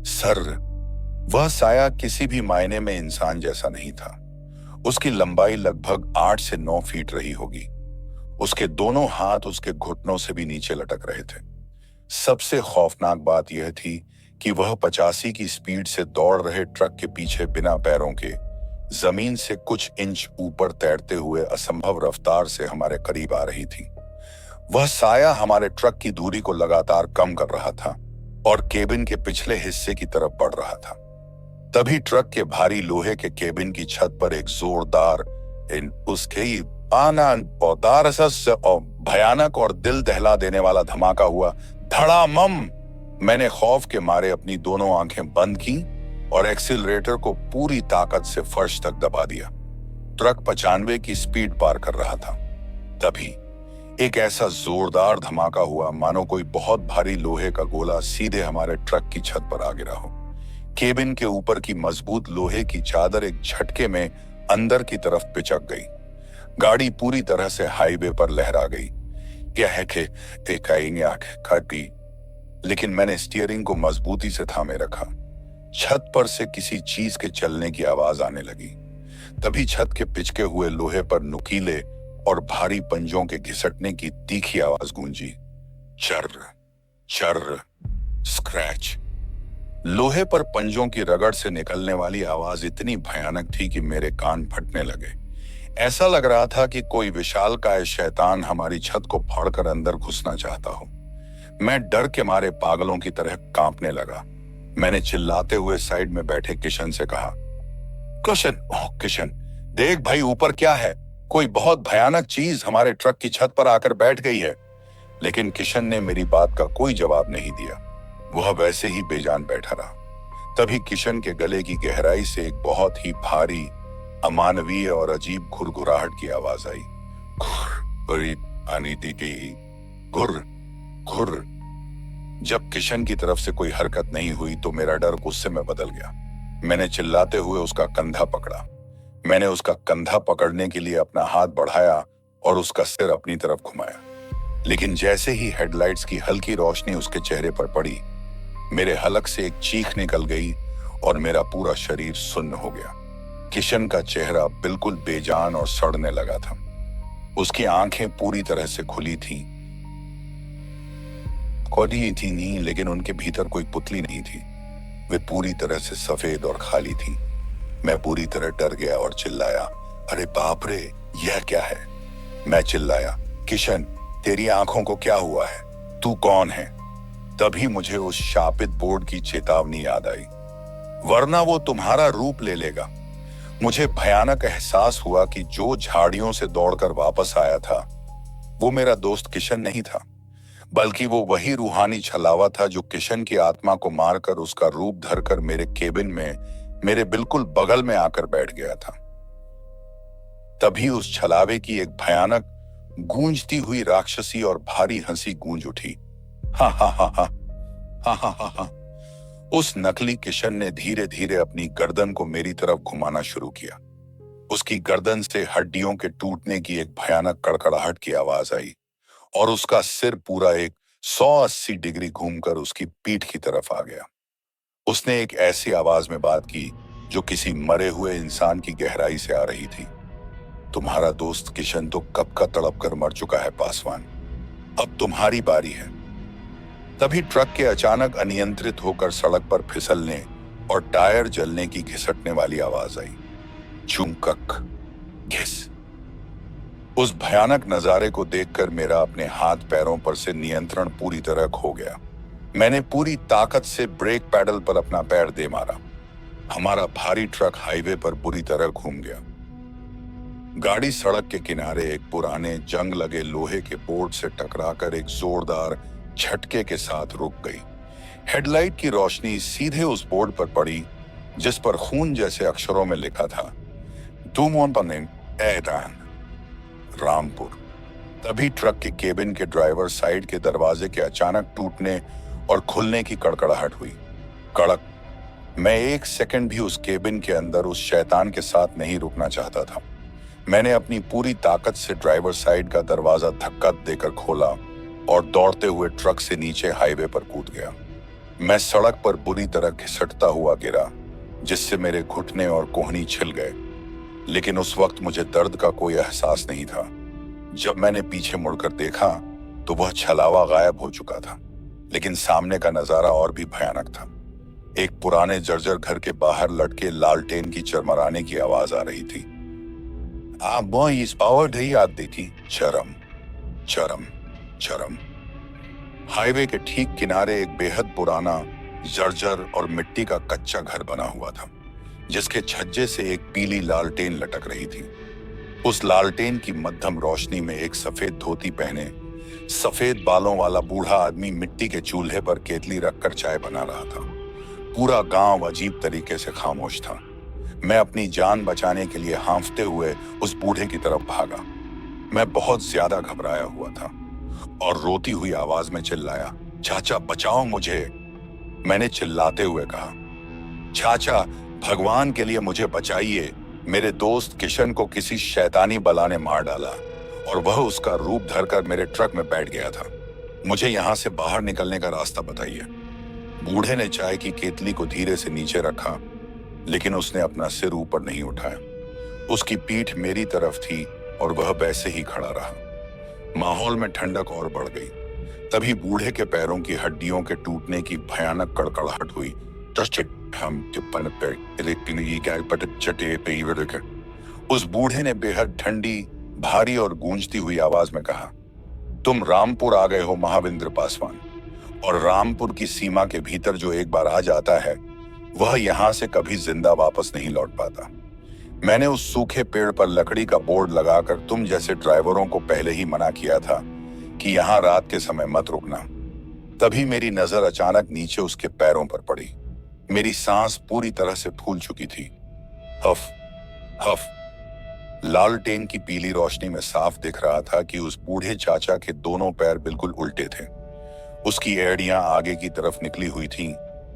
सर्र। वह साया किसी भी मायने में इंसान जैसा नहीं था। उसकी लंबाई लगभग 8 से 9 फीट रही होगी। उसके दोनों हाथ उसके घुटनों से भी नीचे लटक रहे थे। सबसे खौफनाक बात यह थी कि वह 85 की स्पीड से दौड़ रहे ट्रक के पीछे बिना पैरों के जमीन से कुछ इंच ऊपर तैरते हुए असंभव रफ्तार से हमारे करीब आ रही थी। वह साया हमारे ट्रक की दूरी को लगातार कम कर रहा था और केबिन के पिछले हिस्से की तरफ बढ़ रहा था। तभी ट्रक के भारी लोहे के केबिन की छत पर एक जोरदार भयानक और दिल दहला देने वाला धमाका हुआ। धड़ामम! मैंने खौफ के मारे अपनी दोनों आंखें बंद की और एक्सीलरेटर को पूरी ताकत से फर्श तक दबा दिया। ट्रक 95 की स्पीड पार कर रहा था। तभी एक ऐसा जोरदार धमाका हुआ मानो कोई बहुत भारी लोहे का गोला सीधे हमारे ट्रक की छत पर आ गिरा हो। केबिन के ऊपर की मजबूत लोहे की चादर एक झटके में अंदर की तरफ पिचक गई। गाड़ी पूरी तरह से हाईवे पर लहरा गई। क्या है कि काटी, लेकिन मैंने स्टीयरिंग को मजबूती से थामे रखा। छत पर से किसी चीज के चलने की आवाज आने लगी। तभी छत के पिचके हुए लोहे पर नुकीले और भारी पंजों के घिसटने की तीखी आवाज गूंजी। चर्र चर्र स्क्रैच। लोहे पर पंजों की रगड़ से निकलने वाली आवाज इतनी भयानक थी कि मेरे कान फटने लगे। ऐसा लग रहा था कि कोई विशालकाय शैतान हमारी छत को फाड़कर अंदर घुसना चाहता हो। मैं डर के मारे पागलों की तरह कांपने लगा। मैंने चिल्लाते हुए साइड में बैठे किशन से कहा, किशन, देख भाई ऊपर क्या है, कोई बहुत भयानक चीज हमारे ट्रक की छत पर आकर बैठ गई है। लेकिन किशन ने मेरी बात का कोई जवाब नहीं दिया। वह वैसे ही बेजान बैठा रहा। तभी किशन के गले की गहराई से एक बहुत ही भारी, अमानवीय और अजीब घुरघुराहट की आवाज आई। घुर घुर। जब किशन की तरफ से कोई हरकत नहीं हुई तो मेरा डर गुस्से में बदल गया। मैंने चिल्लाते हुए उसका कंधा पकड़ा। मैंने उसका कंधा पकड़ने के लिए अपना हाथ बढ़ाया और उसका सिर अपनी तरफ घुमाया। लेकिन जैसे ही हेडलाइट्स की हल्की रोशनी उसके चेहरे पर पड़ी, मेरे हलक से एक चीख निकल गई और मेरा पूरा शरीर सुन्न हो गया। किशन का चेहरा बिल्कुल बेजान और सड़ने लगा था। उसकी आंखें पूरी तरह से खुली थीं। खोदी थी नहीं, लेकिन उनके भीतर कोई पुतली नहीं थी। वे पूरी तरह से सफेद और खाली थी। मैं पूरी तरह डर गया और चिल्लाया, अरे बाप रे, यह क्या है? मैं चिल्लाया, किशन, तेरी आंखों को क्या हुआ है? तू कौन है? तभी मुझे उस शापित बोर्ड की चेतावनी याद आई, वरना वो तुम्हारा रूप ले लेगा। मुझे भयानक एहसास हुआ कि जो झाड़ियों से दौड़कर वापस आया था वो मेरा दोस्त किशन नहीं था, बल्कि वो वही रूहानी छलावा था जो किशन की आत्मा को मारकर उसका रूप धरकर मेरे केबिन में मेरे बिल्कुल बगल में आकर बैठ गया था। तभी उस छलावे की एक भयानक गूंजती हुई राक्षसी और भारी हंसी गूंज उठी। हा हा हा हा हा हा हा हा। उस नकली किशन ने धीरे धीरे अपनी गर्दन को मेरी तरफ घुमाना शुरू किया। उसकी गर्दन से हड्डियों के टूटने की एक भयानक कड़कड़ाहट की आवाज आई और उसका सिर पूरा एक 180 डिग्री घूमकर उसकी पीठ की तरफ आ गया। उसने एक ऐसी आवाज में बात की जो किसी मरे हुए इंसान की गहराई से आ रही थी। तुम्हारा दोस्त किशन तो कब का तड़प कर मर चुका है पासवान, अब तुम्हारी बारी है। तभी ट्रक के अचानक अनियंत्रित होकर सड़क पर फिसलने और टायर जलने की घिसटने वाली आवाज आई। चुंकक घिस। उस भयानक नजारे को देखकर मेरा अपने हाथ पैरों पर से नियंत्रण पूरी तरह खो गया। मैंने पूरी ताकत से ब्रेक पैडल पर अपना पैर दे मारा। हमारा भारी ट्रक हाईवे पर बुरी तरह घूम गया। गाड़ी सड़क के किनारे एक पुराने जंग लगे लोहे के बोर्ड से टकराकर एक जोरदार झटके के साथ रुक गई। हेडलाइट की रोशनी सीधे उस बोर्ड पर पड़ी जिस पर खून जैसे अक्षरों में लिखा था, रामपुर। तभी ट्रक के केबिन के ड्राइवर साइड के दरवाजे के अचानक टूटने और खुलने की कड़कड़ाहट हुई। कड़क। मैं एक सेकंड भी उस केबिन के अंदर उस शैतान के साथ नहीं रुकना चाहता था। मैंने अपनी पूरी ताकत से ड्राइवर साइड का दरवाजा धक्का देकर खोला और दौड़ते हुए ट्रक से नीचे हाईवे पर कूद गया। मैं सड़क पर बुरी तरह घिसटता हुआ गिरा, जिससे मेरे घुटने और कोहनी छिल गए। लेकिन उस वक्त मुझे दर्द का कोई एहसास नहीं था। जब मैंने पीछे मुड़कर देखा तो वह छलावा गायब हो चुका था, लेकिन सामने का नजारा और भी भयानक था। एक पुराने जर्जर घर के बाहर लटके लालटेन की चरमराने की आवाज आ रही थी। आप वो इस पावर ही याद देखी। चरम चरम चरम। हाईवे के ठीक किनारे एक बेहद पुराना जर्जर और मिट्टी का कच्चा घर बना हुआ था, जिसके छज्जे से एक पीली लालटेन लटक रही थी। उस लालटेन की मध्यम रोशनी में एक सफेद धोती पहने सफेद बालों वाला बूढ़ा आदमी मिट्टी के चूल्हे पर केतली रखकर चाय बना रहा था। पूरा गांव अजीब तरीके से खामोश था। मैं अपनी जान बचाने के लिए हांफते हुए उस बूढ़े की तरफ भागा। मैं बहुत ज्यादा घबराया हुआ था और रोती हुई आवाज में चिल्लाया, चाचा बचाओ मुझे। मैंने चिल्लाते हुए कहा, चाचा भगवान के लिए मुझे बचाइए। मेरे दोस्त किशन को किसी शैतानी बला ने मार डाला और वह उसका रूप धरकर मेरे ट्रक में बैठ गया था। मुझे यहां से बाहर निकलने का रास्ता बताइए। बूढ़े ने चाय की केतली को धीरे से नीचे रखा, लेकिन उसने अपना सिर ऊपर नहीं उठाया। उसकी पीठ मेरी तरफ थी और वह वैसे ही खड़ा रहा। माहौल में ठंडक और बढ़ गई। तभी बूढ़े के पैरों की हड्डियों के टूटने की भयानक कड़कड़ाहट हुई। उस बूढ़े ने बेहद ठंडी, भारी और गूंजती हुई आवाज में कहा, तुम रामपुर आ गए हो महाविंद्र पासवान, और रामपुर की सीमा के भीतर जो एक बार आ जाता है वह यहां से कभी जिंदा वापस नहीं लौट पाता। मैंने उस सूखे पेड़ पर लकड़ी का बोर्ड लगाकर तुम जैसे ड्राइवरों को पहले ही मना किया था कि यहां रात के समय मत रुकना। तभी मेरी नजर अचानक नीचे उसके पैरों पर पड़ी। मेरी सांस पूरी तरह से फूल चुकी थी। हफ हफ। लालटेन की पीली रोशनी में साफ दिख रहा था कि उस बूढ़े चाचा के दोनों पैर बिल्कुल उल्टे थे। उसकी एड़ियां आगे की तरफ निकली हुई थीं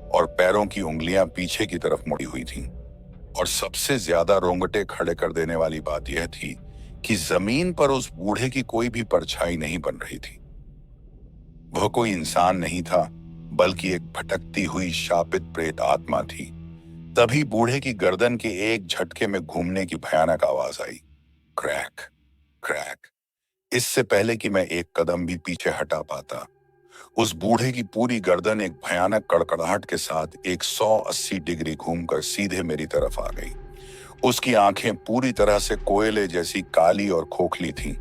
और पैरों की उंगलियां पीछे की तरफ मुड़ी हुई थीं। और सबसे ज्यादा रोंगटे खड़े कर देने वाली बात यह थी कि जमीन पर उस बूढ़े की कोई भी परछाई नहीं बन रही थी। वह कोई इंसान नहीं था, बल्कि एक भटकती हुई शापित प्रेत आत्मा थी। तभी बूढ़े की गर्दन के एक झटके में घूमने की भयानक आवाज आई, क्रैक क्रैक। इससे पहले कि मैं एक कदम भी पीछे हटा पाता, उस बूढ़े की पूरी गर्दन एक भयानक कड़कड़ाहट के साथ 180 डिग्री घूमकर सीधे मेरी तरफ आ गई। उसकी आंखें पूरी तरह से कोयले जैसी काली और खोखली थीं।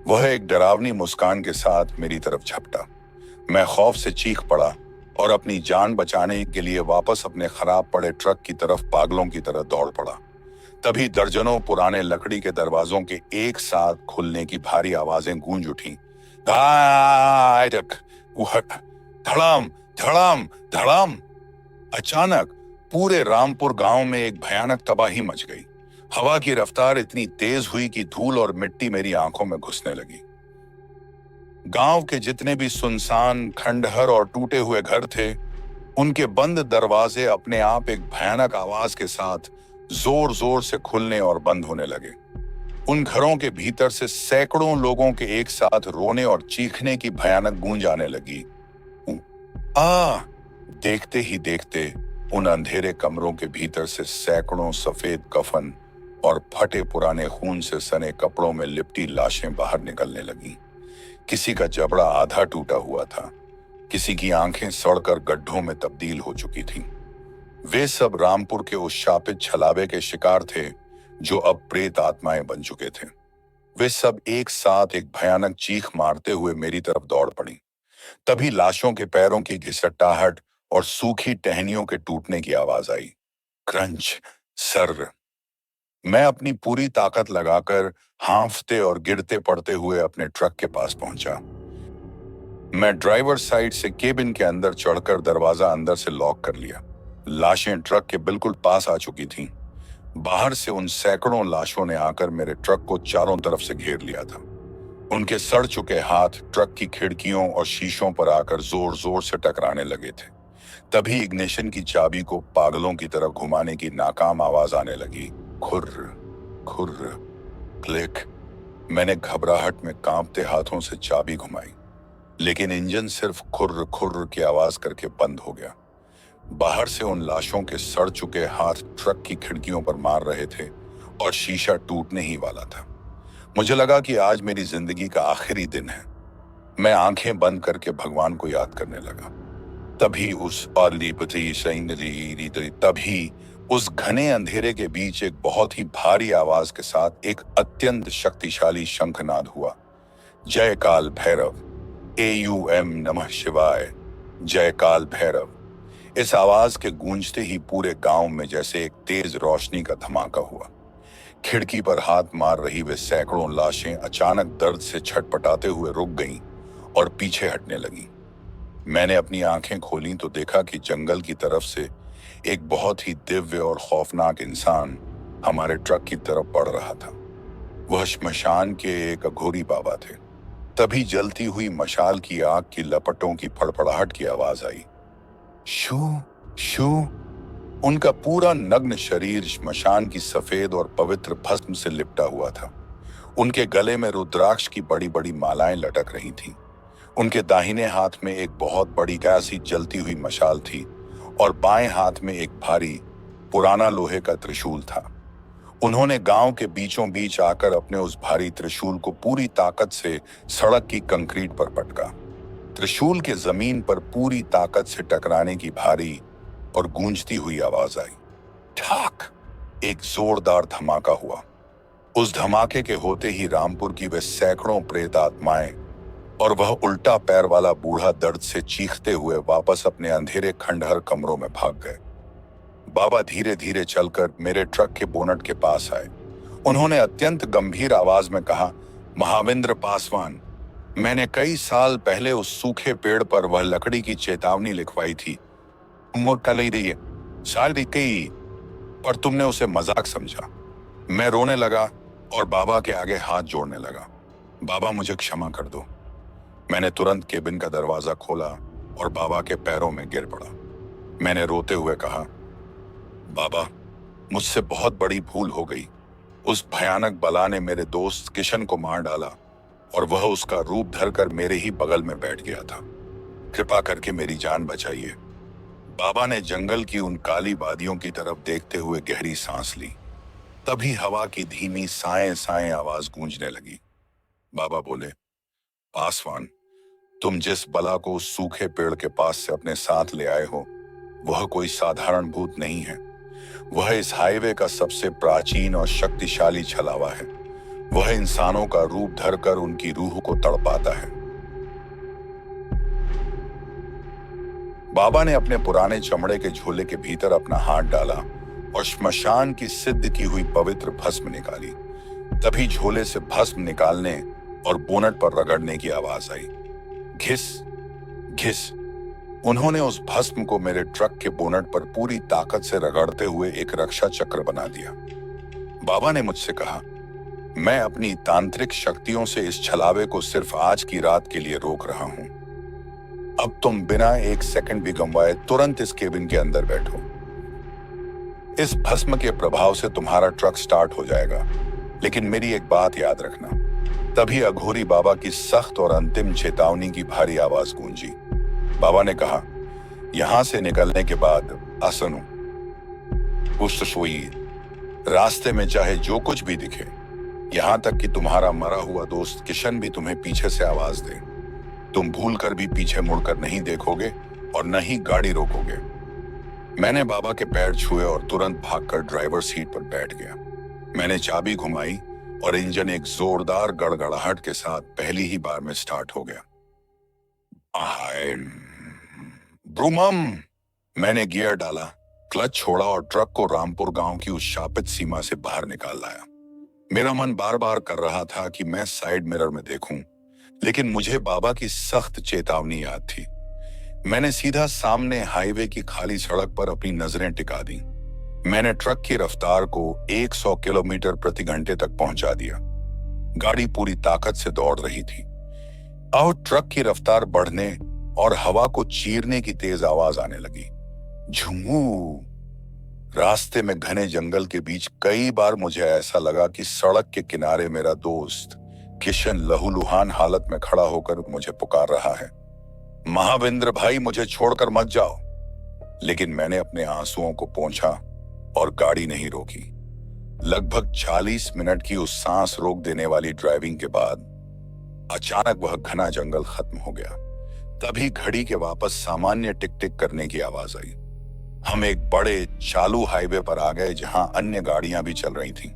वह एक डरावनी मुस्कान के साथ मेरी तरफ झपटा। मैं खौफ से चीख पड़ा और अपनी जान बचाने के लिए वापस अपने खराब पड़े ट्रक की तरफ पागलों की तरह दौड़ पड़ा। तभी दर्जनों पुराने लकड़ी के दरवाजों के एक साथ खुलने की भारी आवाजें गूंज उठी। धड़ाम धड़ाम धड़ाम। अचानक पूरे रामपुर गांव में एक भयानक तबाही मच गई। हवा की रफ्तार इतनी तेज हुई कि धूल और मिट्टी मेरी आंखों में घुसने लगी। गांव के जितने भी सुनसान, खंडहर और टूटे हुए घर थे, उनके बंद दरवाजे अपने आप एक भयानक आवाज के साथ जोर जोर से खुलने और बंद होने लगे। उन घरों के भीतर से सैकड़ों लोगों के एक साथ रोने और चीखने की भयानक गूंज आने लगी। देखते ही देखते उन अंधेरे कमरों के भीतर से सैकड़ों सफेद कफन और फटे पुराने खून से सने कपड़ों में लिपटी लाशें बाहर निकलने लगीं। किसी का जबड़ा आधा टूटा हुआ था, किसी की आंखें सड़कर गड्ढों में तब्दील हो चुकी थीं। वे सब रामपुर के उस शापित छलावे के शिकार थे जो अब प्रेत आत्माएं बन चुके थे। वे सब एक साथ एक भयानक चीख मारते हुए मेरी तरफ दौड़ पड़ी। तभी लाशों के पैरों की घिसटाहट और सूखी टहनियों के टूटने की आवाज आई। क्रंच सर्र। मैं अपनी पूरी ताकत लगाकर हांफते और गिरते पड़ते हुए अपने ट्रक के पास पहुंचा। मैं ड्राइवर साइड से केबिन के अंदर चढ़कर दरवाजा अंदर से लॉक कर लिया। लाशें ट्रक के बिल्कुल पास आ चुकी थीं। बाहर से उन सैकड़ों लाशों ने आकर मेरे ट्रक को चारों तरफ से घेर लिया था। उनके सड़ चुके हाथ ट्रक की खिड़कियों और शीशों पर आकर जोर जोर से टकराने लगे थे। तभी इग्निशन की चाबी को पागलों की तरह घुमाने की नाकाम आवाज आने लगी। खुर्र खुर्र क्लिक। मैंने घबराहट में कांपते हाथों से चाबी घुमाई, लेकिन इंजन सिर्फ खुर्र खुर्र की आवाज करके बंद हो गया। बाहर से उन लाशों के सड़ चुके हाथ ट्रक की खिड़कियों पर मार रहे थे और शीशा टूटने ही वाला था। मुझे लगा कि आज मेरी जिंदगी का आखिरी दिन है। मैं आंखें बंद करके भगवान को याद करने लगा। तभी उस तभी उस घने अंधेरे के बीच एक बहुत ही भारी आवाज के साथ एक अत्यंत शक्तिशाली शंखनाद हुआ। जय काल भैरव, AUM नमः शिवाय, जय काल भैरव। इस आवाज के गूंजते ही पूरे गांव में जैसे एक तेज रोशनी का धमाका हुआ। खिड़की पर हाथ मार रही वे सैकड़ों लाशें अचानक दर्द से छटपटाते हुए रुक गईं और पीछे हटने लगीं। मैंने अपनी आंखें खोलीं तो देखा कि जंगल की तरफ से एक बहुत ही दिव्य और खौफनाक इंसान हमारे ट्रक की तरफ बढ़ रहा था। वह श्मशान के एक अघोरी बाबा थे। तभी जलती हुई मशाल की आग की लपटों की फड़फड़ाहट की आवाज आई। शू शू। उनका पूरा नग्न शरीर श्मशान की सफेद और पवित्र भस्म से लिपटा हुआ था। उनके गले में रुद्राक्ष की बड़ी बड़ी मालाएं लटक रही थीं। उनके दाहिने हाथ में एक बहुत बड़ी ऐसी जलती हुई मशाल थी और बाएं हाथ में एक भारी पुराना लोहे का त्रिशूल था। उन्होंने गांव के बीचों बीच आकर अपने उस भारी त्रिशूल को पूरी ताकत से सड़क की कंक्रीट पर पटका। त्रिशूल के जमीन पर पूरी ताकत से टकराने की भारी और गूंजती हुई आवाज आई। ठाक! एक जोरदार धमाका हुआ। उस धमाके के होते ही रामपुर की वे सैकड़ों प्रेत आत्माएं और वह उल्टा पैर वाला बूढ़ा दर्द से चीखते हुए वापस अपने अंधेरे खंडहर कमरों में भाग गए। बाबा धीरे धीरे चलकर मेरे ट्रक के बोनट के पास आए। उन्होंने अत्यंत गंभीर आवाज में कहा, महाविंद्र पासवान, मैंने कई साल पहले उस सूखे पेड़ पर वह लकड़ी की चेतावनी लिखवाई थी। पर तुमने उसे मजाक समझा। मैं रोने लगा और बाबा के आगे हाथ जोड़ने लगा। बाबा, मुझे क्षमा कर दो। मैंने तुरंत केबिन का दरवाजा खोला और बाबा के पैरों में गिर पड़ा। मैंने रोते हुए कहा, बाबा, मुझसे बहुत बड़ी भूल हो गई। उस भयानक बला ने मेरे दोस्त किशन को मार डाला और वह उसका रूप धरकर मेरे ही बगल में बैठ गया था। कृपा करके मेरी जान बचाइए। बाबा ने जंगल की उन काली वादियों की तरफ देखते हुए गहरी सांस ली। तभी हवा की धीमी साएं साएं आवाज गूंजने लगी। बाबा बोले, पासवान, तुम जिस बला को उस सूखे पेड़ के पास से अपने साथ ले आए हो, वह कोई साधारण भूत नहीं है। वह इस हाईवे का सबसे प्राचीन और शक्तिशाली छलावा है। वह इंसानों का रूप धरकर उनकी रूह को तड़पाता है। बाबा ने अपने पुराने चमड़े के झोले के भीतर अपना हाथ डाला और श्मशान की सिद्ध की हुई पवित्र भस्म निकाली। तभी झोले से भस्म निकालने और बोनट पर रगड़ने की आवाज आई। घिस घिस। उन्होंने उस भस्म को मेरे ट्रक के बोनट पर पूरी ताकत से रगड़ते हुए एक रक्षा चक्र बना दिया। बाबा ने मुझसे कहा, मैं अपनी तांत्रिक शक्तियों से इस छलावे को सिर्फ आज की रात के लिए रोक रहा हूं। अब तुम बिना एक सेकंड भी गंवाए तुरंत इस केबिन के अंदर बैठो। इस भस्म के प्रभाव से तुम्हारा ट्रक स्टार्ट हो जाएगा, लेकिन मेरी एक बात याद रखना। तभी अघोरी बाबा की सख्त और अंतिम चेतावनी की भारी आवाज गूंजी। बाबा ने कहा, यहां से निकलने के बाद आसनु रास्ते में चाहे जो कुछ भी दिखे, यहां तक कि तुम्हारा मरा हुआ दोस्त किशन भी तुम्हें पीछे से आवाज दे, तुम भूल कर भी पीछे मुड़कर नहीं देखोगे और न ही गाड़ी रोकोगे। मैंने बाबा के पैर छुए और तुरंत भागकर ड्राइवर सीट पर बैठ गया। मैंने चाबी घुमाई और इंजन एक जोरदार गड़गड़ाहट के साथ पहली ही बार में स्टार्ट हो गया। ब्रूमम! मैंने गियर डाला, क्लच छोड़ा और ट्रक को रामपुर गांव की उस शापित सीमा से बाहर निकाल लाया। मेरा मन बार बार कर रहा था कि मैं साइड मिरर में देखूं, लेकिन मुझे बाबा की सख्त चेतावनी याद थी। मैंने सीधा सामने हाईवे की खाली सड़क पर अपनी नजरें टिका दी। मैंने ट्रक की रफ्तार को 100 किलोमीटर प्रति घंटे तक पहुंचा दिया। गाड़ी पूरी ताकत से दौड़ रही थी। और ट्रक की रफ्तार बढ़ने और हवा को चीरने की तेज आवाज आने लगी। झुमू! रास्ते में घने जंगल के बीच कई बार मुझे ऐसा लगा कि सड़क के किनारे मेरा दोस्त किशन लहूलुहान हालत में खड़ा होकर मुझे पुकार रहा है, महाविंद्र भाई, मुझे छोड़कर मत जाओ। लेकिन मैंने अपने आंसुओं को पोंछा और गाड़ी नहीं रोकी। लगभग 40 मिनट की उस सांस रोक देने वाली ड्राइविंग के बाद अचानक वह घना जंगल खत्म हो गया। तभी घड़ी के वापस सामान्य टिक टिक करने की आवाज आई। हम एक बड़े चालू हाईवे पर आ गए जहां अन्य गाड़ियां भी चल रही थीं।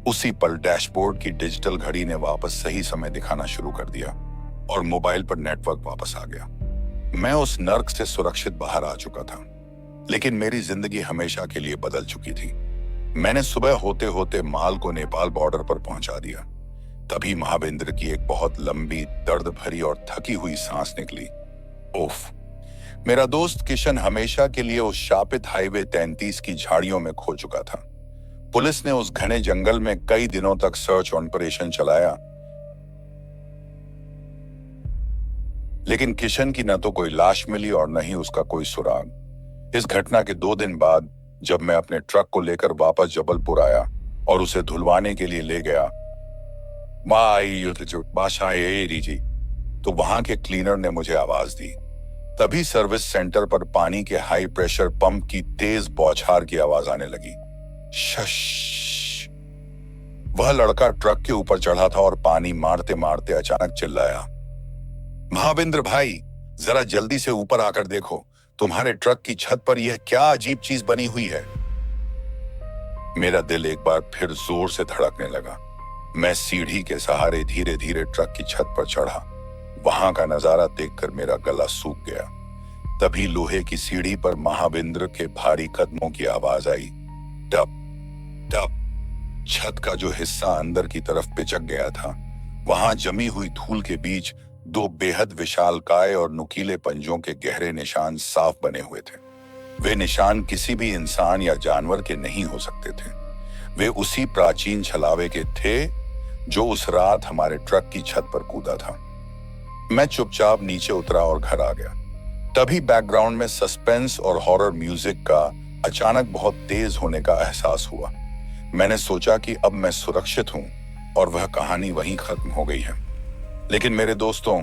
उसी पल डैशबोर्ड की डिजिटल घड़ी ने वापस सही समय दिखाना शुरू कर दिया और मोबाइल पर नेटवर्क वापस आ गया। मैं उस नर्क से सुरक्षित बाहर आ चुका था, लेकिन मेरी जिंदगी हमेशा के लिए बदल चुकी थी। मैंने सुबह होते होते माल को नेपाल बॉर्डर पर पहुंचा दिया। तभी महाविंद्र की एक बहुत लंबी, दर्द भरी और थकी हुई सांस निकली। उफ! मेरा दोस्त किशन हमेशा के लिए उस शापित हाईवे 33 की झाड़ियों में खो चुका था। पुलिस ने उस घने जंगल में कई दिनों तक सर्च ऑपरेशन चलाया, लेकिन किशन की न तो कोई लाश मिली और न ही उसका कोई सुराग। इस घटना के 2 दिन बाद जब मैं अपने ट्रक को लेकर वापस जबलपुर आया और उसे धुलवाने के लिए ले गया, तो वहां के क्लीनर ने मुझे आवाज दी। तभी सर्विस सेंटर पर पानी के हाई प्रेशर पंप की तेज बौछार की आवाज आने लगी। शश! वह लड़का ट्रक के ऊपर चढ़ा था और पानी मारते मारते अचानक चिल्लाया, महाविंद्र भाई, जरा जल्दी से ऊपर आकर देखो, तुम्हारे ट्रक की छत पर यह क्या अजीब चीज बनी हुई है। मेरा दिल एक बार फिर जोर से धड़कने लगा। मैं सीढ़ी के सहारे धीरे धीरे ट्रक की छत पर चढ़ा। वहां का नजारा देखकर मेरा गला सूख गया। तभी लोहे की सीढ़ी पर महाविंद्र के भारी कदमों की आवाज आई। टप टप। छत का जो हिस्सा अंदर की तरफ पिचक गया था, वहां जमी हुई धूल के बीच 2 बेहद विशालकाय और नुकीले पंजों के गहरे निशान साफ बने हुए थे। वे निशान किसी भी इंसान या जानवर के नहीं हो सकते थे। वे उसी प्राचीन छलावे के थे जो उस रात हमारे ट्रक की छत पर कूदा था। मैं चुपचाप नीचे उतरा और घर आ गया। तभी बैकग्राउंड में सस्पेंस और हॉरर म्यूजिक का अचानक बहुत तेज होने का एहसास हुआ। मैंने सोचा कि अब मैं सुरक्षित हूं और वह कहानी वहीं खत्म हो गई है। लेकिन मेरे दोस्तों,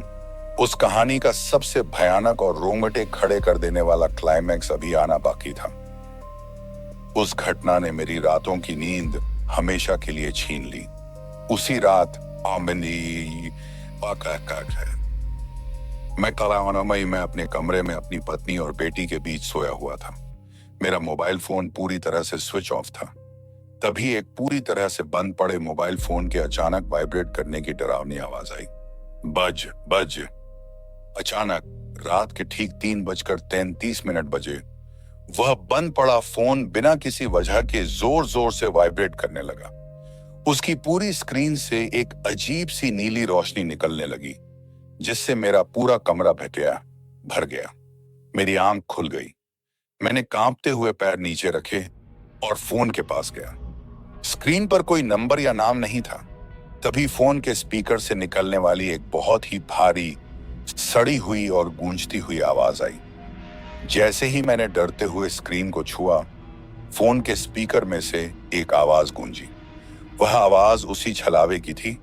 उस कहानी का सबसे भयानक और रोंगटे खड़े कर देने वाला क्लाइमैक्स अभी आना बाकी था। उस घटना ने मेरी रातों की नींद हमेशा के लिए छीन ली। उसी रात मैं अपने कमरे में अपनी पत्नी और बेटी के बीच सोया हुआ था। मेरा मोबाइल फोन पूरी तरह से स्विच ऑफ था। तभी एक पूरी तरह से बंद पड़े मोबाइल फोन के अचानक वाइब्रेट करने की डरावनी आवाज आई। बज बज। अचानक रात के ठीक 3:33 बजे वह बंद पड़ा फोन बिना किसी वजह के जोर जोर से वाइब्रेट करने लगा। उसकी पूरी स्क्रीन से एक अजीब सी नीली रोशनी निकलने लगी, जिससे मेरा पूरा कमरा भर गया। मेरी आंख खुल गई। मैंने कांपते हुए पैर नीचे रखे और फोन के पास गया। स्क्रीन पर कोई नंबर या नाम नहीं था। तभी फोन के स्पीकर से निकलने वाली एक बहुत ही भारी, सड़ी हुई और गूंजती हुई आवाज आई। जैसे ही मैंने डरते हुए स्क्रीन को छुआ, फोन के स्पीकर में से एक आवाज गूंजी। वह आवाज उसी छलावे की थी।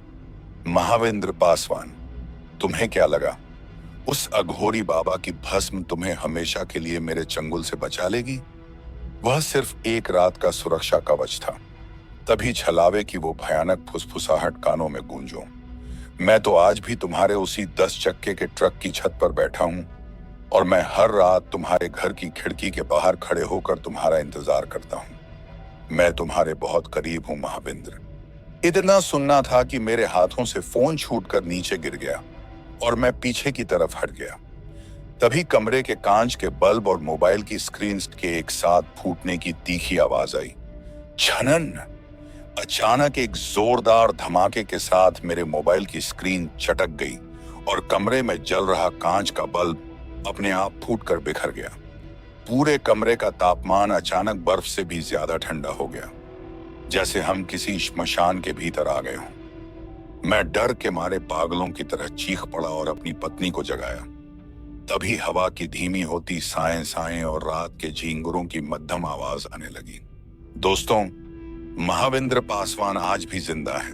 महाविंद्र पासवान, तुम्हें क्या लगा उस अघोरी बाबा की भस्म तुम्हें हमेशा के लिए मेरे चंगुल से बचा लेगी? वह सिर्फ एक रात का सुरक्षा कवच था। तभी छलावे की वो भयानक फुसफुसाहट कानों में गूंजो। मैं तो आज भी तुम्हारे उसी 10 चक्के के ट्रक की छत पर बैठा हूं और मैं हर रात तुम्हारे घर की खिड़की के बाहर खड़े होकर तुम्हारा इंतजार करता हूं। मैं तुम्हारे बहुत करीब हूं महाविंद्र। इतना सुनना था कि मेरे हाथों से फोन छूटकर नीचे गिर गया और मैं पीछे की तरफ हट गया। तभी कमरे के कांच के बल्ब और मोबाइल की स्क्रीन के एक साथ फूटने की तीखी आवाज आई। छनन! अचानक एक जोरदार धमाके के साथ मेरे मोबाइल की स्क्रीन चटक गई और कमरे में जल रहा कांच का बल्ब अपने आप फूटकर बिखर गया। पूरे कमरे का तापमान अचानक बर्फ से भी ज्यादा ठंडा हो गया, जैसे हम किसी श्मशान के भीतर आ गए हों। मैं डर के मारे पागलों की तरह चीख पड़ा और अपनी पत्नी को जगाया। तभी हवा की धीमी होती साएं साएं और रात के झींगुरों की मध्यम आवाज आने लगी। दोस्तों, महाविंद्र पासवान आज भी जिंदा है,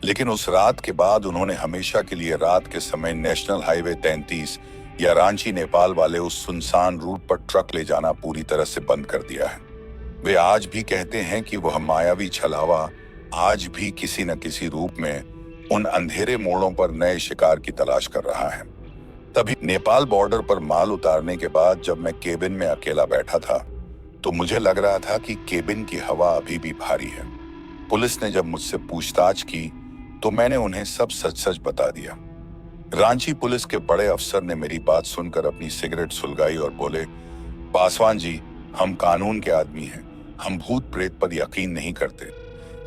लेकिन उस रात के बाद उन्होंने हमेशा के लिए रात के समय नेशनल हाईवे 33 या रांची नेपाल वाले उस सुनसान रूट पर ट्रक ले जाना पूरी तरह से बंद कर दिया है। वे आज भी कहते हैं कि वह मायावी छलावा आज भी किसी न किसी रूप में उन अंधेरे मोड़ों पर नए शिकार की तलाश कर रहा है। तभी नेपाल बॉर्डर पर माल उतारने के बाद जब मैं केबिन में अकेला बैठा था तो मुझे लग रहा था कि केबिन की हवा अभी भी भारी है। पुलिस ने जब मुझसे पूछताछ की तो मैंने उन्हें सब सच सच बता दिया। रांची पुलिस के बड़े अफसर ने मेरी बात सुनकर अपनी सिगरेट सुलगाई और बोले, पासवान जी, हम कानून के आदमी हैं, हम भूत प्रेत पर यकीन नहीं करते,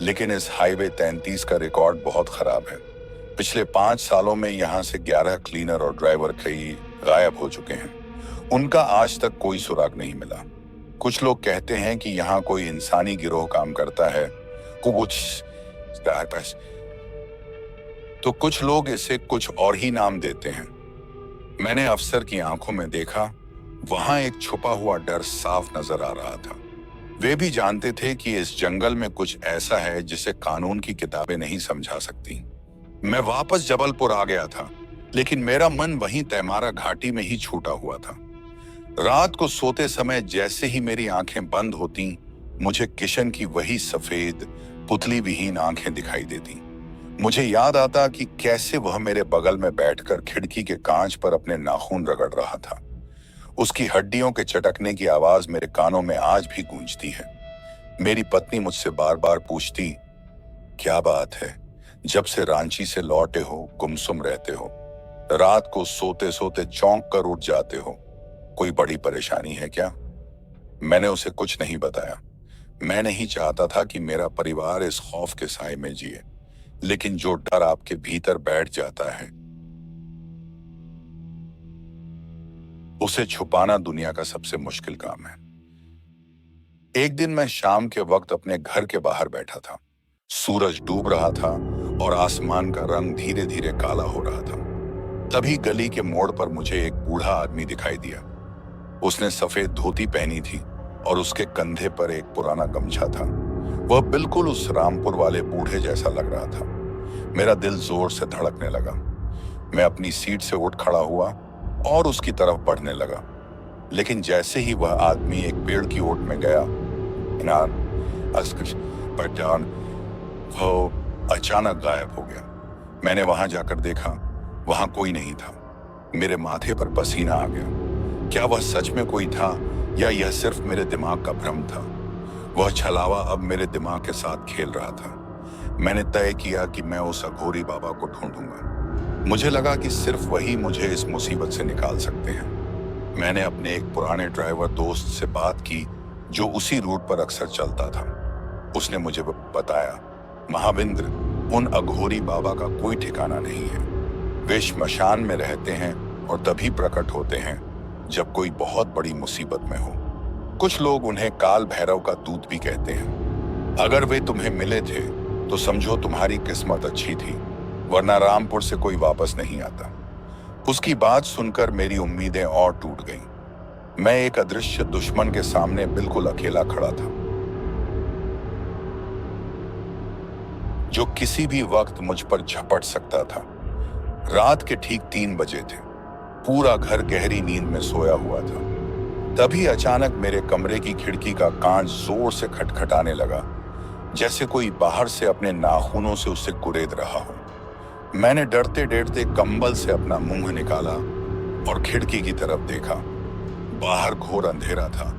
लेकिन इस हाईवे 33 का रिकॉर्ड बहुत खराब है। पिछले 5 सालों में यहाँ से 11 क्लीनर और ड्राइवर कई गायब हो चुके हैं। उनका आज तक कोई सुराग नहीं मिला। कुछ लोग कहते हैं कि यहाँ कोई इंसानी गिरोह काम करता है, तो कुछ लोग इसे कुछ और ही नाम देते हैं। मैंने अफसर की आंखों में देखा, वहां एक छुपा हुआ डर साफ नजर आ रहा था। वे भी जानते थे कि इस जंगल में कुछ ऐसा है जिसे कानून की किताबें नहीं समझा सकती। मैं वापस जबलपुर आ गया था, लेकिन मेरा मन वहीं तैमारा घाटी में ही छूटा हुआ था। रात को सोते समय जैसे ही मेरी आंखें बंद होती, मुझे किशन की वही सफेद पुतली विहीन आंखें दिखाई देती। मुझे याद आता कि कैसे वह मेरे बगल में बैठकर खिड़की के कांच पर अपने नाखून रगड़ रहा था। उसकी हड्डियों के चटकने की आवाज मेरे कानों में आज भी गूंजती है। मेरी पत्नी मुझसे बार बार पूछती, क्या बात है, जब से रांची से लौटे हो गुमसुम रहते हो, रात को सोते सोते चौंक कर उठ जाते हो, कोई बड़ी परेशानी है क्या? मैंने उसे कुछ नहीं बताया। मैं नहीं चाहता था कि मेरा परिवार इस खौफ के साए में जिए, लेकिन जो डर आपके भीतर बैठ जाता है उसे छुपाना दुनिया का सबसे मुश्किल काम है। एक दिन मैं शाम के वक्त अपने घर के बाहर बैठा था। सूरज डूब रहा था और आसमान का रंग धीरे धीरे काला हो रहा था। तभी गली के मोड़ पर मुझे एक बूढ़ा आदमी दिखाई दिया। उसने सफेद धोती पहनी थी और उसके कंधे पर एक पुराना गमछा था। वह बिल्कुल उस रामपुर वाले बूढ़े जैसा लग रहा था। मेरा दिल जोर से धड़कने लगा। मैं अपनी सीट से उठ खड़ा हुआ और उसकी तरफ बढ़ने लगा, लेकिन जैसे ही वह आदमी एक पेड़ की ओट में गया, वो अचानक गायब हो गया। मैंने वहां जाकर देखा, वहां कोई नहीं था। मेरे माथे पर पसीना आ गया। क्या वह सच में कोई था या यह सिर्फ मेरे दिमाग का भ्रम था? वह छलावा अब मेरे दिमाग के साथ खेल रहा था। मैंने तय किया कि मैं उस अघोरी बाबा को ढूंढूंगा। मुझे लगा कि सिर्फ वही मुझे इस मुसीबत से निकाल सकते हैं। मैंने अपने एक पुराने ड्राइवर दोस्त से बात की जो उसी रूट पर अक्सर चलता था। उसने मुझे बताया, महाविंद्र, उन अघोरी बाबा का कोई ठिकाना नहीं है। वे श्मशान में रहते हैं और तभी प्रकट होते हैं जब कोई बहुत बड़ी मुसीबत में हो। कुछ लोग उन्हें काल भैरव का दूत भी कहते हैं। अगर वे तुम्हें मिले थे तो समझो तुम्हारी किस्मत अच्छी थी, वरना रामपुर से कोई वापस नहीं आता। उसकी बात सुनकर मेरी उम्मीदें और टूट गईं। मैं एक अदृश्य दुश्मन के सामने बिल्कुल अकेला खड़ा था, जो किसी भी वक्त मुझ पर झपट सकता था। रात के ठीक 3 बजे थे। पूरा घर गहरी नींद में सोया हुआ था। तभी अचानक मेरे कमरे की खिड़की का कांच जोर से खटखटाने लगा, जैसे कोई बाहर से अपने नाखूनों से उसे कुरेद रहा हो। मैंने डरते डरते कंबल से अपना मुंह निकाला और खिड़की की तरफ देखा। बाहर घोर अंधेरा था,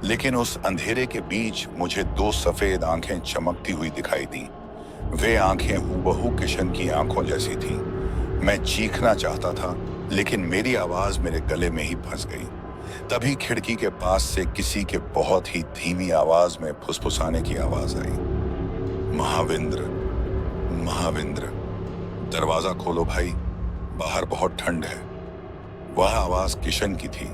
लेकिन उस अंधेरे के बीच मुझे 2 सफेद आंखें चमकती हुई दिखाई दी। वे आंखें हूबहू किशन की आंखों जैसी थीं। मैं चीखना चाहता था, लेकिन मेरी आवाज मेरे गले में ही फंस गई। तभी खिड़की के पास से किसी के बहुत ही धीमी आवाज में फुसफुसाने की आवाज आई, महाविंद्र, महाविंद्र, दरवाजा खोलो भाई, बाहर बहुत ठंड है। वह आवाज किशन की थी,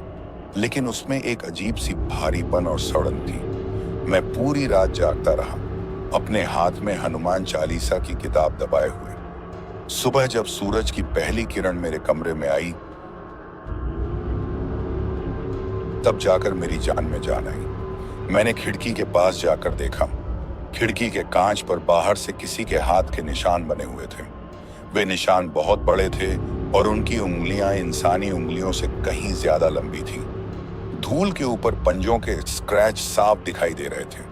लेकिन उसमें एक अजीब सी भारीपन और सड़न थी। मैं पूरी रात जागता रहा, अपने हाथ में हनुमान चालीसा की किताब दबाए हुए। सुबह जब सूरज की पहली किरण मेरे कमरे में आई, तब जाकर मेरी जान में जान आई। मैंने खिड़की के पास जाकर देखा। खिड़की के कांच पर बाहर से किसी के हाथ के निशान बने हुए थे। वे निशान बहुत बड़े थे और उनकी उंगलियां इंसानी उंगलियों से कहीं ज्यादा लंबी थीं। धूल के ऊपर पंजों के स्क्रैच साफ दिखाई दे रहे थे।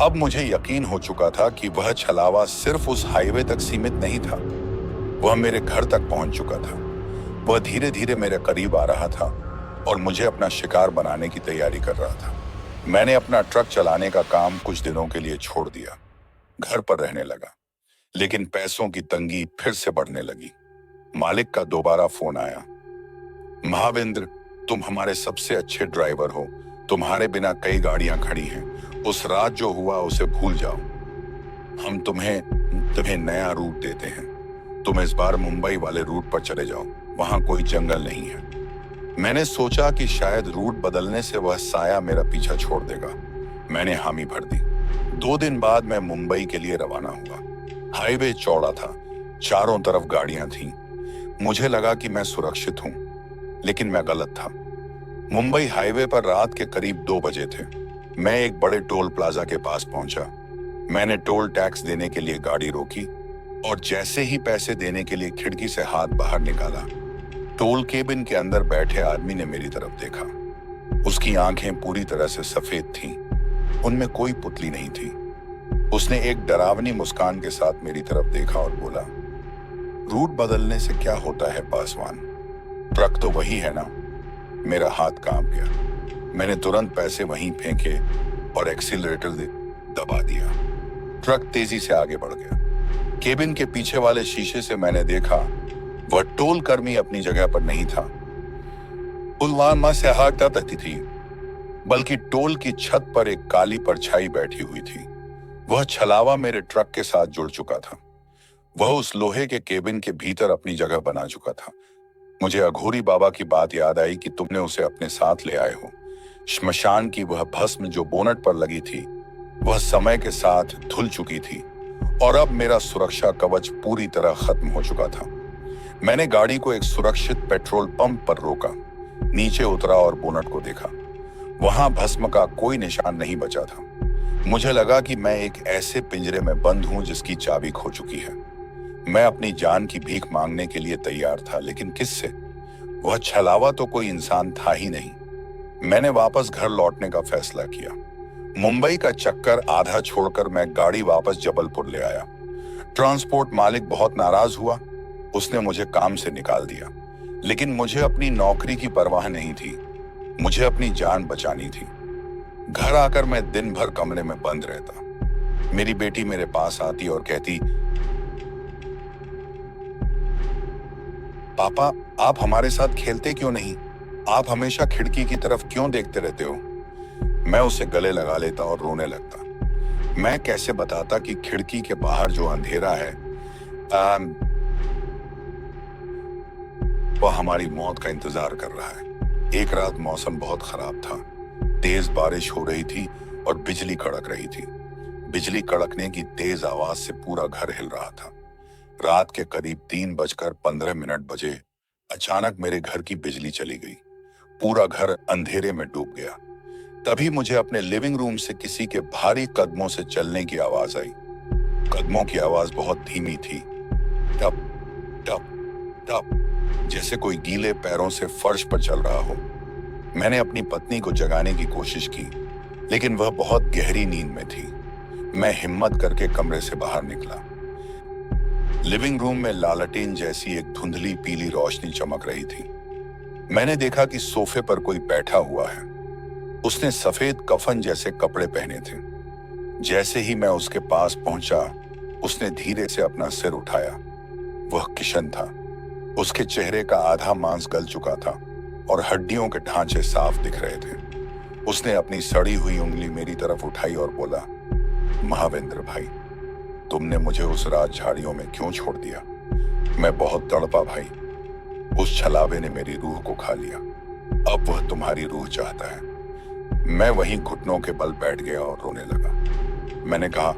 अब मुझे यकीन हो चुका था कि वह छलावा सिर्फ उस हाईवे तक सीमित नहीं था। वह मेरे घर तक पहुंच चुका था। वह धीरे धीरे मेरे करीब आ रहा था और मुझे अपना शिकार बनाने की तैयारी कर रहा था। मैंने अपना ट्रक चलाने का काम कुछ दिनों के लिए छोड़ दिया, घर पर रहने लगा। लेकिन पैसों की तंगी फिर से बढ़ने लगी। मालिक का दोबारा फोन आया। महाविंद्र, तुम हमारे सबसे अच्छे ड्राइवर हो। तुम्हारे बिना कई गाड़ियां खड़ी हैं। उस रात जो हुआ उसे भूल जाओ। हम तुम्हें नया रूट देते हैं। तुम इस बार मुंबई वाले रूट पर चले जाओ, वहां कोई जंगल नहीं है। मैंने सोचा कि शायद रूट बदलने से वह साया मेरा पीछा छोड़ देगा। मैंने हामी भर दी। 2 दिन बाद मैं मुंबई के लिए रवाना हुआ। हाईवे चौड़ा था, चारों तरफ गाड़ियां थीं। मुझे लगा कि मैं सुरक्षित हूं, लेकिन मैं गलत था। मुंबई हाईवे पर रात के करीब 2 बजे थे। मैं एक बड़े टोल प्लाजा के पास पहुंचा। मैंने टोल टैक्स देने के लिए गाड़ी रोकी और जैसे ही पैसे देने के लिए खिड़की से हाथ बाहर निकाला, टोल केबिन के अंदर बैठे आदमी ने मेरी तरफ देखा। उसकी आंखें पूरी तरह से सफेद थीं, उनमें कोई पुतली नहीं थी। उसने एक डरावनी मुस्कान के साथ मेरी तरफ देखा और बोला, रूट बदलने से क्या होता है पासवान? ट्रक तो वही है ना? मेरा हाथ कांप गया। मैंने तुरंत पैसे वहीं फेंके और एक्सीलरेटर दबा दिया। ट्रक तेजी से आगे बढ़ गया। केबिन के पीछे वाले शीशे से मैंने देखा वह टोल कर्मी अपनी जगह पर नहीं था। पुलवामा से हटती थी, बल्कि टोल की छत पर एक काली परछाई बैठी हुई थी। वह छलावा मेरे ट्रक के साथ जुड़ चुका था। वह उस लोहे के केबिन के भीतर अपनी जगह बना चुका था। मुझे अघोरी बाबा की बात याद आई कि तुमने उसे अपने साथ ले आए हो। श्मशान की वह भस्म जो बोनट पर लगी थी, वह समय के साथ धुल चुकी थी और अब मेरा सुरक्षा कवच पूरी तरह खत्म हो चुका था। मैंने गाड़ी को एक सुरक्षित पेट्रोल पंप पर रोका, नीचे उतरा और बोनट को देखा। वहां भस्म का कोई निशान नहीं बचा था। मुझे लगा कि मैं एक ऐसे पिंजरे में बंद हूं जिसकी चाबी खो चुकी है। मैं अपनी जान की भीख मांगने के लिए तैयार था, लेकिन किससे? वह छलावा तो कोई इंसान था ही नहीं। मैंने वापस घर लौटने का फैसला किया। मुंबई का चक्कर आधा छोड़कर मैं गाड़ी वापस जबलपुर ले आया। ट्रांसपोर्ट मालिक बहुत नाराज हुआ। उसने मुझे काम से निकाल दिया, लेकिन मुझे अपनी नौकरी की परवाह नहीं थी। मुझे अपनी जान बचानी थी। घर आकर मैं दिन भर कमरे में बंद रहता। मेरी बेटी मेरे पास आती और कहती, पापा, आप हमारे साथ खेलते क्यों नहीं? आप हमेशा खिड़की की तरफ क्यों देखते रहते हो? मैं उसे गले लगा लेता और रोने लगता। मैं कैसे बताता कि खिड़की के बाहर जो अंधेरा है वह हमारी मौत का इंतजार कर रहा है। एक रात मौसम बहुत खराब था। तेज बारिश हो रही थी और बिजली कड़क रही थी। बिजली कड़कने की तेज आवाज से पूरा घर हिल रहा था। रात के करीब 3:15 बजे अचानक मेरे घर की बिजली चली गई। पूरा घर अंधेरे में डूब गया। तभी मुझे अपने लिविंग रूम से किसी के भारी कदमों से चलने की आवाज आई। कदमों की आवाज बहुत धीमी थी, टप टप टप, जैसे कोई गीले पैरों से फर्श पर चल रहा हो। मैंने अपनी पत्नी को जगाने की कोशिश की, लेकिन वह बहुत गहरी नींद में थी। मैं हिम्मत करके कमरे से बाहर निकला। लिविंग रूम में लालटेन जैसी एक धुंधली पीली रोशनी चमक रही थी। मैंने देखा कि सोफे पर कोई बैठा हुआ है। उसने सफेद कफन जैसे कपड़े पहने थे। जैसे ही मैं उसके पास पहुंचा, उसने धीरे से अपना सिर उठाया। वह किशन था। उसके चेहरे का आधा मांस गल चुका था और हड्डियों के ढांचे साफ दिख रहे थे। उसने अपनी सड़ी हुई उंगली मेरी तरफ उठाई और बोला, महाविंद्र भाई, तुमने मुझे उस रात झाड़ियों में क्यों छोड़ दिया? मैं बहुत तड़पा भाई। उस छलावे ने मेरी रूह को खा लिया। अब वह तुम्हारी रूह चाहता है। मैं वहीं घुटनों के बल बैठ गया और रोने लगा। मैंने कहा,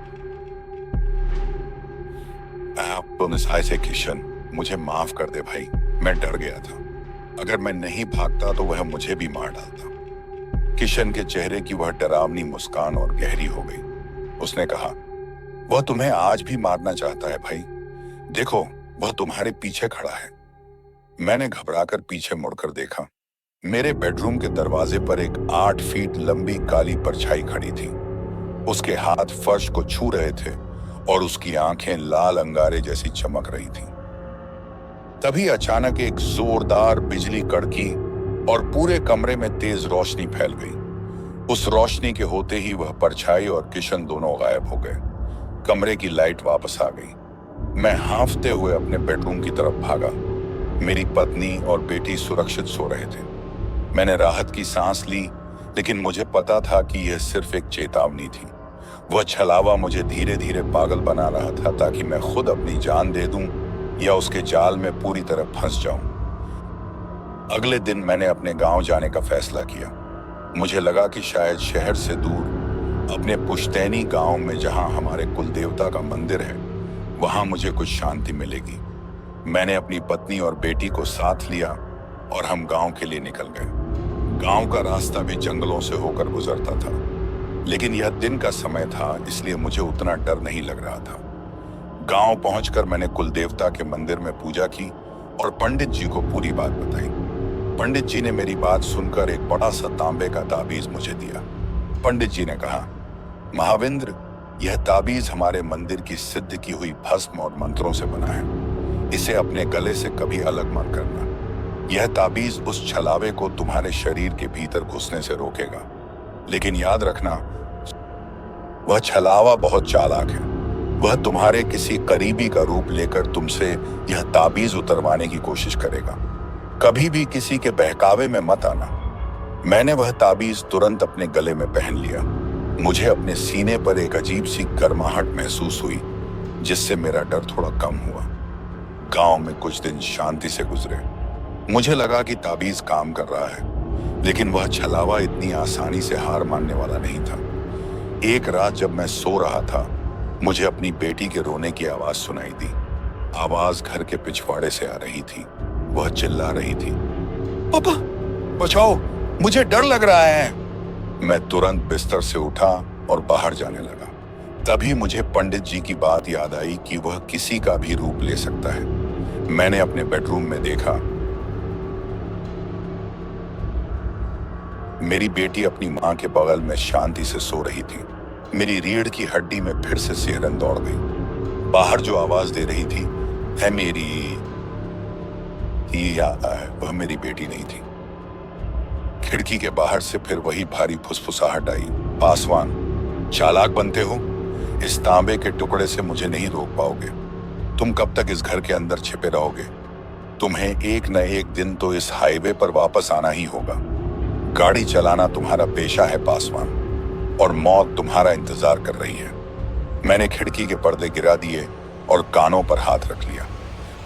से किशन, मुझे माफ कर दे भाई। मैं डर गया था। अगर मैं नहीं भागता तो वह मुझे भी मार डालता। किशन के चेहरे की वह डरावनी मुस्कान और गहरी हो गई। उसने कहा, वह तुम्हें आज भी मारना चाहता है भाई। देखो, वह तुम्हारे पीछे खड़ा है। मैंने घबराकर पीछे मुड़कर देखा। मेरे बेडरूम के दरवाजे पर एक 8 फीट लंबी काली परछाई खड़ी थी। उसके हाथ फर्श को छू रहे थे और उसकी आंखें लाल अंगारे जैसी चमक रही थीं। तभी अचानक एक जोरदार बिजली कड़की और पूरे कमरे में तेज रोशनी फैल गई। उस रोशनी के होते ही वह परछाई और किशन दोनों गायब हो गए। कमरे की लाइट वापस आ गई। मैं हांफते हुए अपने बेडरूम की तरफ भागा। मेरी पत्नी और बेटी सुरक्षित सो रहे थे। मैंने राहत की सांस ली, लेकिन मुझे पता था कि यह सिर्फ एक चेतावनी थी। वह छलावा मुझे धीरे धीरे पागल बना रहा था, ताकि मैं खुद अपनी जान दे दूं या उसके जाल में पूरी तरह फंस जाऊं। अगले दिन मैंने अपने गांव जाने का फैसला किया। मुझे लगा कि शायद शहर से दूर अपने पुश्तैनी गांव में, जहां हमारे कुल देवता का मंदिर है, वहां मुझे कुछ शांति मिलेगी। मैंने अपनी पत्नी और बेटी को साथ लिया और हम गांव के लिए निकल गए। गांव का रास्ता भी जंगलों से होकर गुजरता था, लेकिन यह दिन का समय था, इसलिए मुझे उतना डर नहीं लग रहा था। गांव पहुंचकर मैंने कुल देवता के मंदिर में पूजा की और पंडित जी को पूरी बात बताई। पंडित जी ने मेरी बात सुनकर एक बड़ा सा तांबे का ताबीज मुझे दिया। पंडित जी ने कहा, महाविंद्र, यह ताबीज हमारे मंदिर की सिद्ध की हुई भस्म और मंत्रों से बना है। इसे अपने गले से कभी अलग मत करना। यह ताबीज उस छलावे को तुम्हारे शरीर के भीतर घुसने से रोकेगा। लेकिन याद रखना, वह छलावा बहुत चालाक है। वह तुम्हारे किसी करीबी का रूप लेकर तुमसे यह ताबीज उतरवाने की कोशिश करेगा। कभी भी किसी के बहकावे में मत आना। मैंने वह ताबीज तुरंत अपने गले में पहन लिया। मुझे अपने सीने पर एक अजीब सी गर्माहट महसूस हुई, जिससे मेरा डर थोड़ा कम हुआ। गांव में कुछ दिन शांति से गुजरे। मुझे लगा कि ताबीज काम कर रहा है, लेकिन वह छलावा इतनी आसानी से हार मानने वाला नहीं था। एक रात जब मैं सो रहा था, मुझे अपनी बेटी के रोने की आवाज सुनाई दी। आवाज घर के पिछवाड़े से आ रही थी। वह चिल्ला रही थी, पापा बचाओ, मुझे डर लग रहा है। मैं तुरंत बिस्तर से उठा और बाहर जाने लगा। तभी मुझे पंडित जी की बात याद आई कि वह किसी का भी रूप ले सकता है। मैंने अपने बेडरूम में देखा। मेरी बेटी अपनी मां के बगल में शांति से सो रही थी। मेरी रीढ़ की हड्डी में फिर से सिहरन दौड़ गई। बाहर जो आवाज दे रही थी, है मेरी, वह मेरी बेटी नहीं थी। खिड़की के बाहर से फिर वही भारी फुसफुसाहट आई, पासवान, चालाक बनते हो। इस तांबे के टुकड़े से मुझे नहीं रोक पाओगे। तुम कब तक इस घर के अंदर छिपे रहोगे? तुम्हें एक न एक दिन तो इस हाईवे पर वापस आना ही होगा। गाड़ी चलाना तुम्हारा पेशा है पासवान, और मौत तुम्हारा इंतजार कर रही है। मैंने खिड़की के पर्दे गिरा दिए और कानों पर हाथ रख लिया।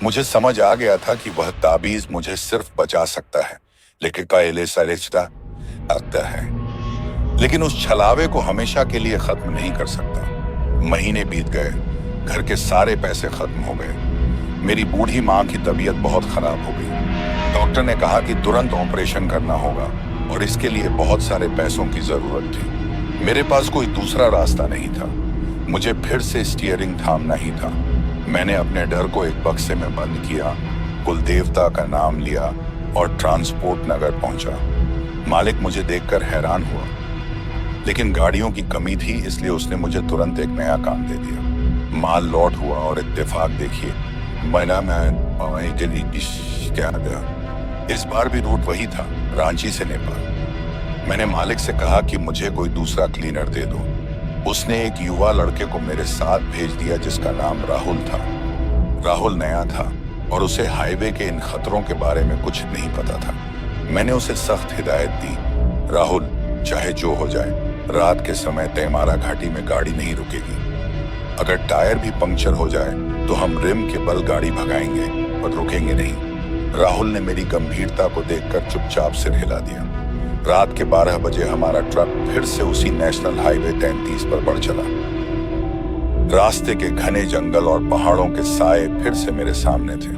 मुझे समझ आ गया था कि वह ताबीज मुझे सिर्फ बचा सकता है, लेकिन लेकिन उस छलावे को हमेशा के लिए खत्म नहीं कर सकता। महीने बीत गए, घर के सारे पैसे खत्म हो गए। मेरी बूढ़ी माँ की तबीयत बहुत खराब हो गई। डॉक्टर ने कहा कि तुरंत ऑपरेशन करना होगा और इसके लिए बहुत सारे पैसों की जरूरत थी। मेरे पास कोई दूसरा रास्ता नहीं था। मुझे फिर से स्टीयरिंग थामना ही था। मैंने अपने डर को एक बक्से में बंद किया, कुल देवता का नाम लिया और ट्रांसपोर्ट नगर पहुंचा। मालिक मुझे देखकर हैरान हुआ, लेकिन गाड़ियों की कमी थी, इसलिए उसने मुझे तुरंत एक नया काम दे दिया। माल लौट हुआ और इत्तेफाक देखिए, इस बार भी रूट वही था, रांची से नेपाल। मैंने मालिक से कहा कि मुझे कोई दूसरा क्लीनर दे दो। उसने एक युवा लड़के को मेरे साथ भेज दिया, जिसका नाम राहुल था। राहुल नया था और उसे हाईवे के इन खतरों के बारे में कुछ नहीं पता था। मैंने उसे सख्त हिदायत दी, राहुल, चाहे जो हो जाए, रात के समय तेमारा घाटी में गाड़ी नहीं रुकेगी। अगर टायर भी पंक्चर हो जाए तो हम रिम के बल गाड़ी भगाएंगे और रुकेंगे नहीं। राहुल ने मेरी गंभीरता को देखकर चुपचाप सिर हिला दिया। रात के 12 बजे हमारा ट्रक फिर से उसी नेशनल हाईवे 33 पर बढ़ चला। रास्ते के घने जंगल और पहाड़ों के साए फिर से मेरे सामने थे।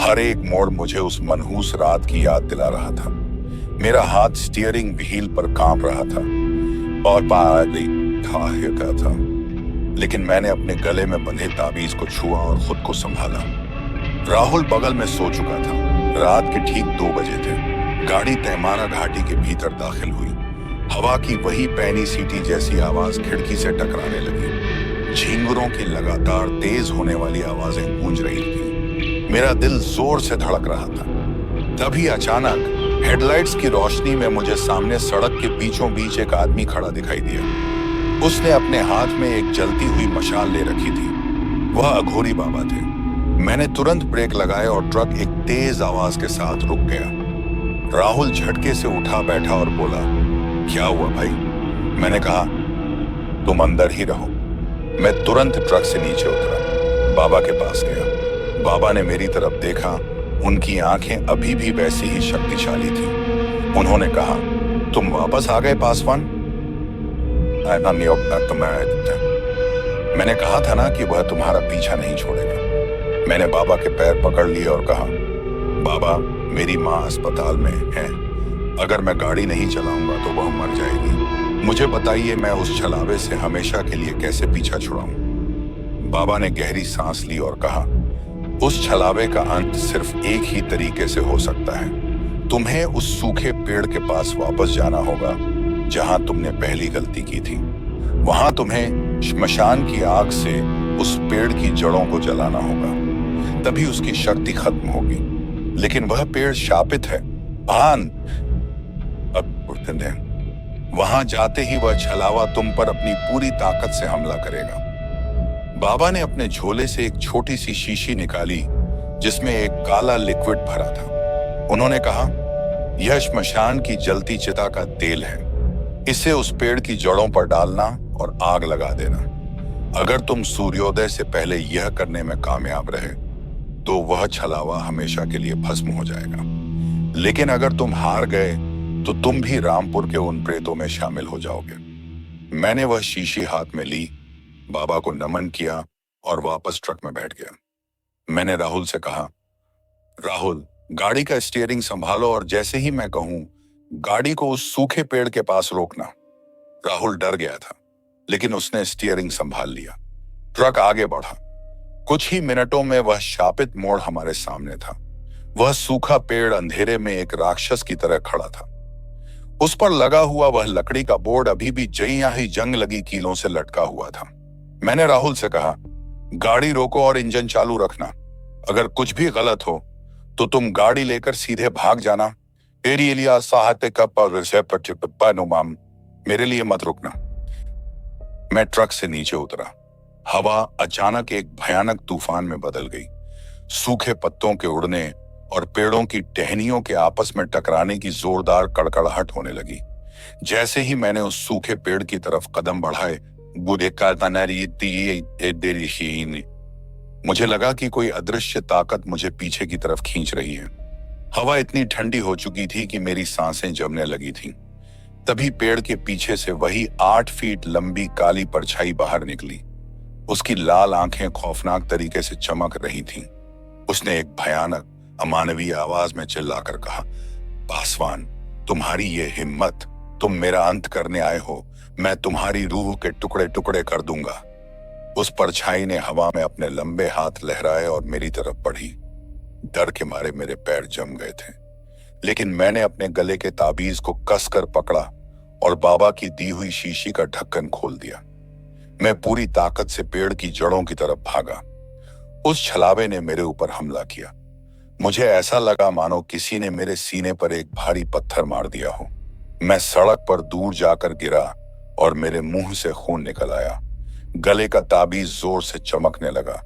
हर एक मोड़ मुझे उस मनहूस रात की याद दिला रहा था। मेरा हाथ स्टीयरिंग व्हील पर कांप रहा था और था, लेकिन मैंने अपने गले में बंधे ताबीज को छुआ और खुद को संभाला। राहुल बगल में सो चुका था। रात के ठीक 2 बजे थे। गाड़ी तेमारा घाटी के भीतर दाखिल हुई। हवा की वही पैनी सीटी जैसी आवाज खिड़की से टकराने लगी। झींगुरों की लगातार तेज होने वाली आवाजें गूंज रही थी। मेरा दिल जोर से धड़क रहा था। तभी अचानक हेडलाइट्स की रोशनी में मुझे सामने सड़क के बीचों बीच एक आदमी खड़ा दिखाई दिया। उसने अपने हाथ में एक जलती हुई मशाल ले रखी थी। वह अघोरी बाबा थे। मैंने तुरंत ब्रेक लगाए और ट्रक एक तेज आवाज के साथ रुक गया। राहुल झटके से उठा बैठा और बोला, क्या हुआ भाई? मैंने कहा, तुम अंदर ही रहो। मैं तुरंत ट्रक से नीचे उतरा, बाबा के पास गया। बाबा ने मेरी तरफ देखा। उनकी आंखें अभी भी वैसी ही शक्तिशाली थी। उन्होंने कहा, तुम वापस आ गए पासवान? मैंने कहा था ना कि वह तुम्हारा पीछा नहीं छोड़ेगा। मैंने बाबा के पैर पकड़ लिए और कहा, बाबा, मेरी माँ अस्पताल में है। अगर मैं गाड़ी नहीं चलाऊंगा तो वह मर जाएगी। मुझे बताइए, मैं उस छलावे से हमेशा के लिए कैसे पीछा छुड़ाऊं? बाबा ने गहरी सांस ली और कहा, उस छलावे का अंत सिर्फ एक ही तरीके से हो सकता है। तुम्हें उस सूखे पेड़ के पास वापस जाना होगा जहां तुमने पहली गलती की थी। वहां तुम्हें श्मशान की आग से उस पेड़ की जड़ों को जलाना होगा, तभी उसकी शक्ति खत्म होगी। लेकिन वह पेड़ शापित है, भान। अब उठते हैं। वहां जाते ही वह छलावा तुम पर अपनी पूरी ताकत से हमला करेगा। बाबा ने अपने झोले से एक छोटी सी शीशी निकाली जिसमें एक काला लिक्विड भरा था। उन्होंने कहा, यह श्मशान की जलती चिता का तेल है। इसे उस पेड़ की जड़ों पर डालना और आग लगा देना। अगर तुम सूर्योदय से पहले यह करने में कामयाब रहे तो वह छलावा हमेशा के लिए भस्म हो जाएगा। लेकिन अगर तुम हार गए तो तुम भी रामपुर के उन प्रेतों में शामिल हो जाओगे। मैंने वह शीशी हाथ में ली, बाबा को नमन किया और वापस ट्रक में बैठ गया। मैंने राहुल से कहा, राहुल, गाड़ी का स्टीयरिंग संभालो और जैसे ही मैं कहूं गाड़ी को उस सूखे पेड़ के पास रोकना। राहुल डर गया था, लेकिन उसने स्टीयरिंग संभाल लिया। ट्रक आगे बढ़ा। कुछ ही मिनटों में वह शापित मोड़ हमारे सामने था। वह सूखा पेड़ अंधेरे में एक राक्षस की तरह खड़ा था। उस पर लगा हुआ वह लकड़ी का बोर्ड अभी भी जइयां ही जंग लगी कीलों से लटका हुआ था। मैंने राहुल से कहा, गाड़ी रोको और इंजन चालू रखना। अगर कुछ भी गलत हो तो तुम गाड़ी लेकर सीधे भाग जाना। मेरे लिए मत रुकना। मैं ट्रक से नीचे उतरा। हवा अचानक एक भयानक तूफान में बदल गई। सूखे पत्तों के उड़ने और पेड़ों की टहनियों के आपस में टकराने की जोरदार कड़कड़ाहट होने लगी। जैसे ही मैंने उस सूखे पेड़ की तरफ कदम बढ़ाए, मुझे लगा कि कोई अदृश्य ताकत मुझे पीछे की तरफ खींच रही है। हवा इतनी ठंडी हो चुकी थी कि मेरी सांसें जमने लगी थीं। तभी पेड़ के पीछे से वही 8 फीट लंबी काली परछाई बाहर निकली। उसकी लाल आंखें खौफनाक तरीके से चमक रही थीं। उसने एक भयानक अमानवीय आवाज में चिल्लाकर कहा, पासवान, तुम्हारी ये हिम्मत! तुम मेरा अंत करने आए हो। मैं तुम्हारी रूह के टुकड़े टुकड़े कर दूंगा। उस परछाई ने हवा में अपने लंबे हाथ लहराए और मेरी तरफ बढ़ी। डर के मारे मेरे पैर जम गए थे, लेकिन मैंने अपने गले के ताबीज को कसकर पकड़ा और बाबा की दी हुई शीशी का ढक्कन खोल दिया। मैं पूरी ताकत से पेड़ की जड़ों की तरफ भागा। उस छलावे ने मेरे ऊपर हमला किया। मुझे ऐसा लगा मानो किसी ने मेरे सीने पर एक भारी पत्थर मार दिया हो। मैं सड़क पर दूर जाकर गिरा और मेरे मुंह से खून निकल आया। गले का ताबीज जोर से चमकने लगा,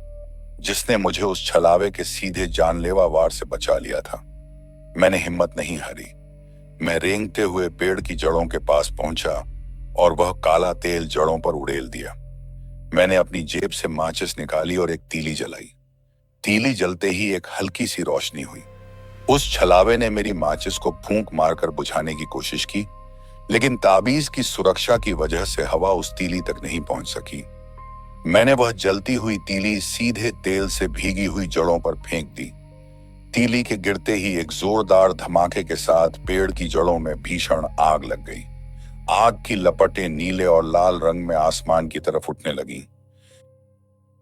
जिसने मुझे उस छलावे के सीधे जानलेवा वार से बचा लिया था। मैंने हिम्मत नहीं हारी। मैं रेंगते हुए पेड़ की जड़ों के पास पहुंचा और वह काला तेल जड़ों पर उड़ेल दिया। मैंने अपनी जेब से माचिस निकाली और एक तीली जलाई। तीली जलते ही एक हल्की सी रोशनी हुई। उस छलावे ने मेरी माचिस को फूंक मारकर बुझाने की कोशिश की, लेकिन ताबीज की सुरक्षा की वजह से हवा उस तीली तक नहीं पहुंच सकी। मैंने वह जलती हुई तीली सीधे तेल से भीगी हुई जड़ों पर फेंक दी। तीली के गिरते ही एक जोरदार धमाके के साथ पेड़ की जड़ों में भीषण आग लग गई। आग की लपटें नीले और लाल रंग में आसमान की तरफ उठने लगी।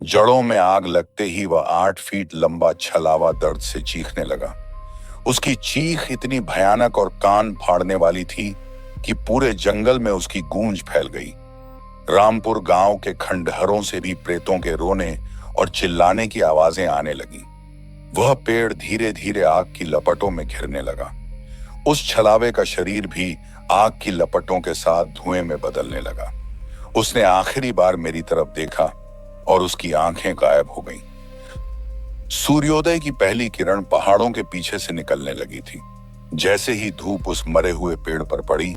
जड़ों में आग लगते ही वह 8 फीट लंबा छलावा दर्द से चीखने लगा। उसकी चीख इतनी भयानक और कान फाड़ने वाली थी कि पूरे जंगल में उसकी गूंज फैल गई। रामपुर गांव के खंडहरों से भी प्रेतों के रोने और चिल्लाने की आवाजें आने लगी। वह पेड़ धीरे धीरे आग की लपटों में घिरने लगा। उस छलावे का शरीर भी आग की लपटों के साथ धुएं में बदलने लगा। उसने आखिरी बार मेरी तरफ देखा और उसकी आंखें गायब हो गईं। सूर्योदय की पहली किरण पहाड़ों के पीछे से निकलने लगी थी। जैसे ही धूप उस मरे हुए पेड़ पर पड़ी,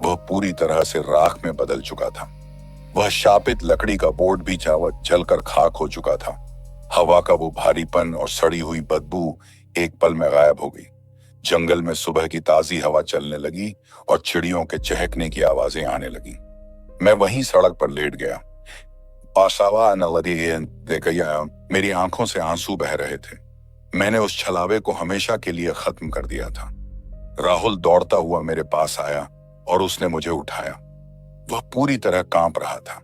वह पूरी तरह से राख में बदल चुका था। वह शापित लकड़ी का बोर्ड भी जलकर खाक हो चुका था। हवा का वो भारीपन और सड़ी हुई बदबू एक पल में गायब हो गई। जंगल में सुबह की ताजी हवा चलने लगी और चिड़ियों के चहकने की आवाजें आने लगी। मैं वहीं सड़क पर लेट गया। मेरी आंखों से आंसू बह रहे थे। मैंने उस छलावे को हमेशा के लिए खत्म कर दिया था। राहुल दौड़ता हुआ मेरे पास आया और उसने मुझे उठाया। वह पूरी तरह कांप रहा था।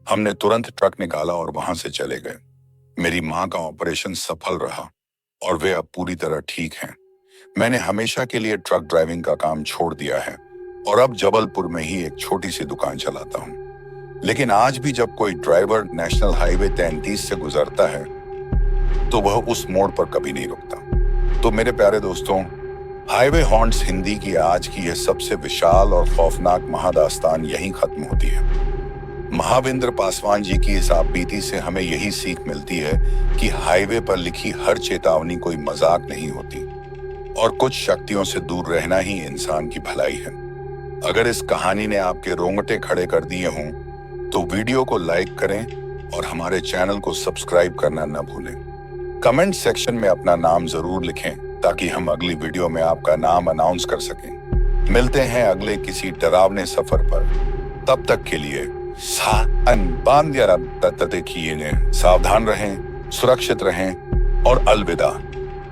हमने तुरंत ट्रक निकाला और वहां से चले गए। मेरी माँ का ऑपरेशन सफल रहा और वे अब पूरी तरह ठीक हैं। मैंने हमेशा के लिए ट्रक ड्राइविंग का काम छोड़ दिया है और अब जबलपुर में ही एक छोटी सी दुकान चलाता हूँ। लेकिन आज भी जब कोई ड्राइवर नेशनल हाईवे 33 से गुजरता है तो वह उस मोड़ पर कभी नहीं रुकता। तो मेरे प्यारे दोस्तों, हाईवे हॉन्ट्स हिंदी की आज की यह सबसे विशाल और खौफनाक महादास्तान यहीं खत्म होती है। महाविंद्र पासवान जी की इस आपबीती से हमें यही सीख मिलती है कि हाईवे पर लिखी हर चेतावनी कोई मजाक नहीं होती और कुछ शक्तियों से दूर रहना ही इंसान की भलाई है। अगर इस कहानी ने आपके रोंगटे खड़े कर दिए हों तो वीडियो को लाइक करें और हमारे चैनल को सब्सक्राइब करना न भूलें। कमेंट सेक्शन में अपना नाम जरूर लिखें ताकि हम अगली वीडियो में आपका नाम अनाउंस कर सकें। मिलते हैं अगले किसी डरावने सफर पर। तब तक के लिए सावधान रहें, सुरक्षित रहें और अलविदा।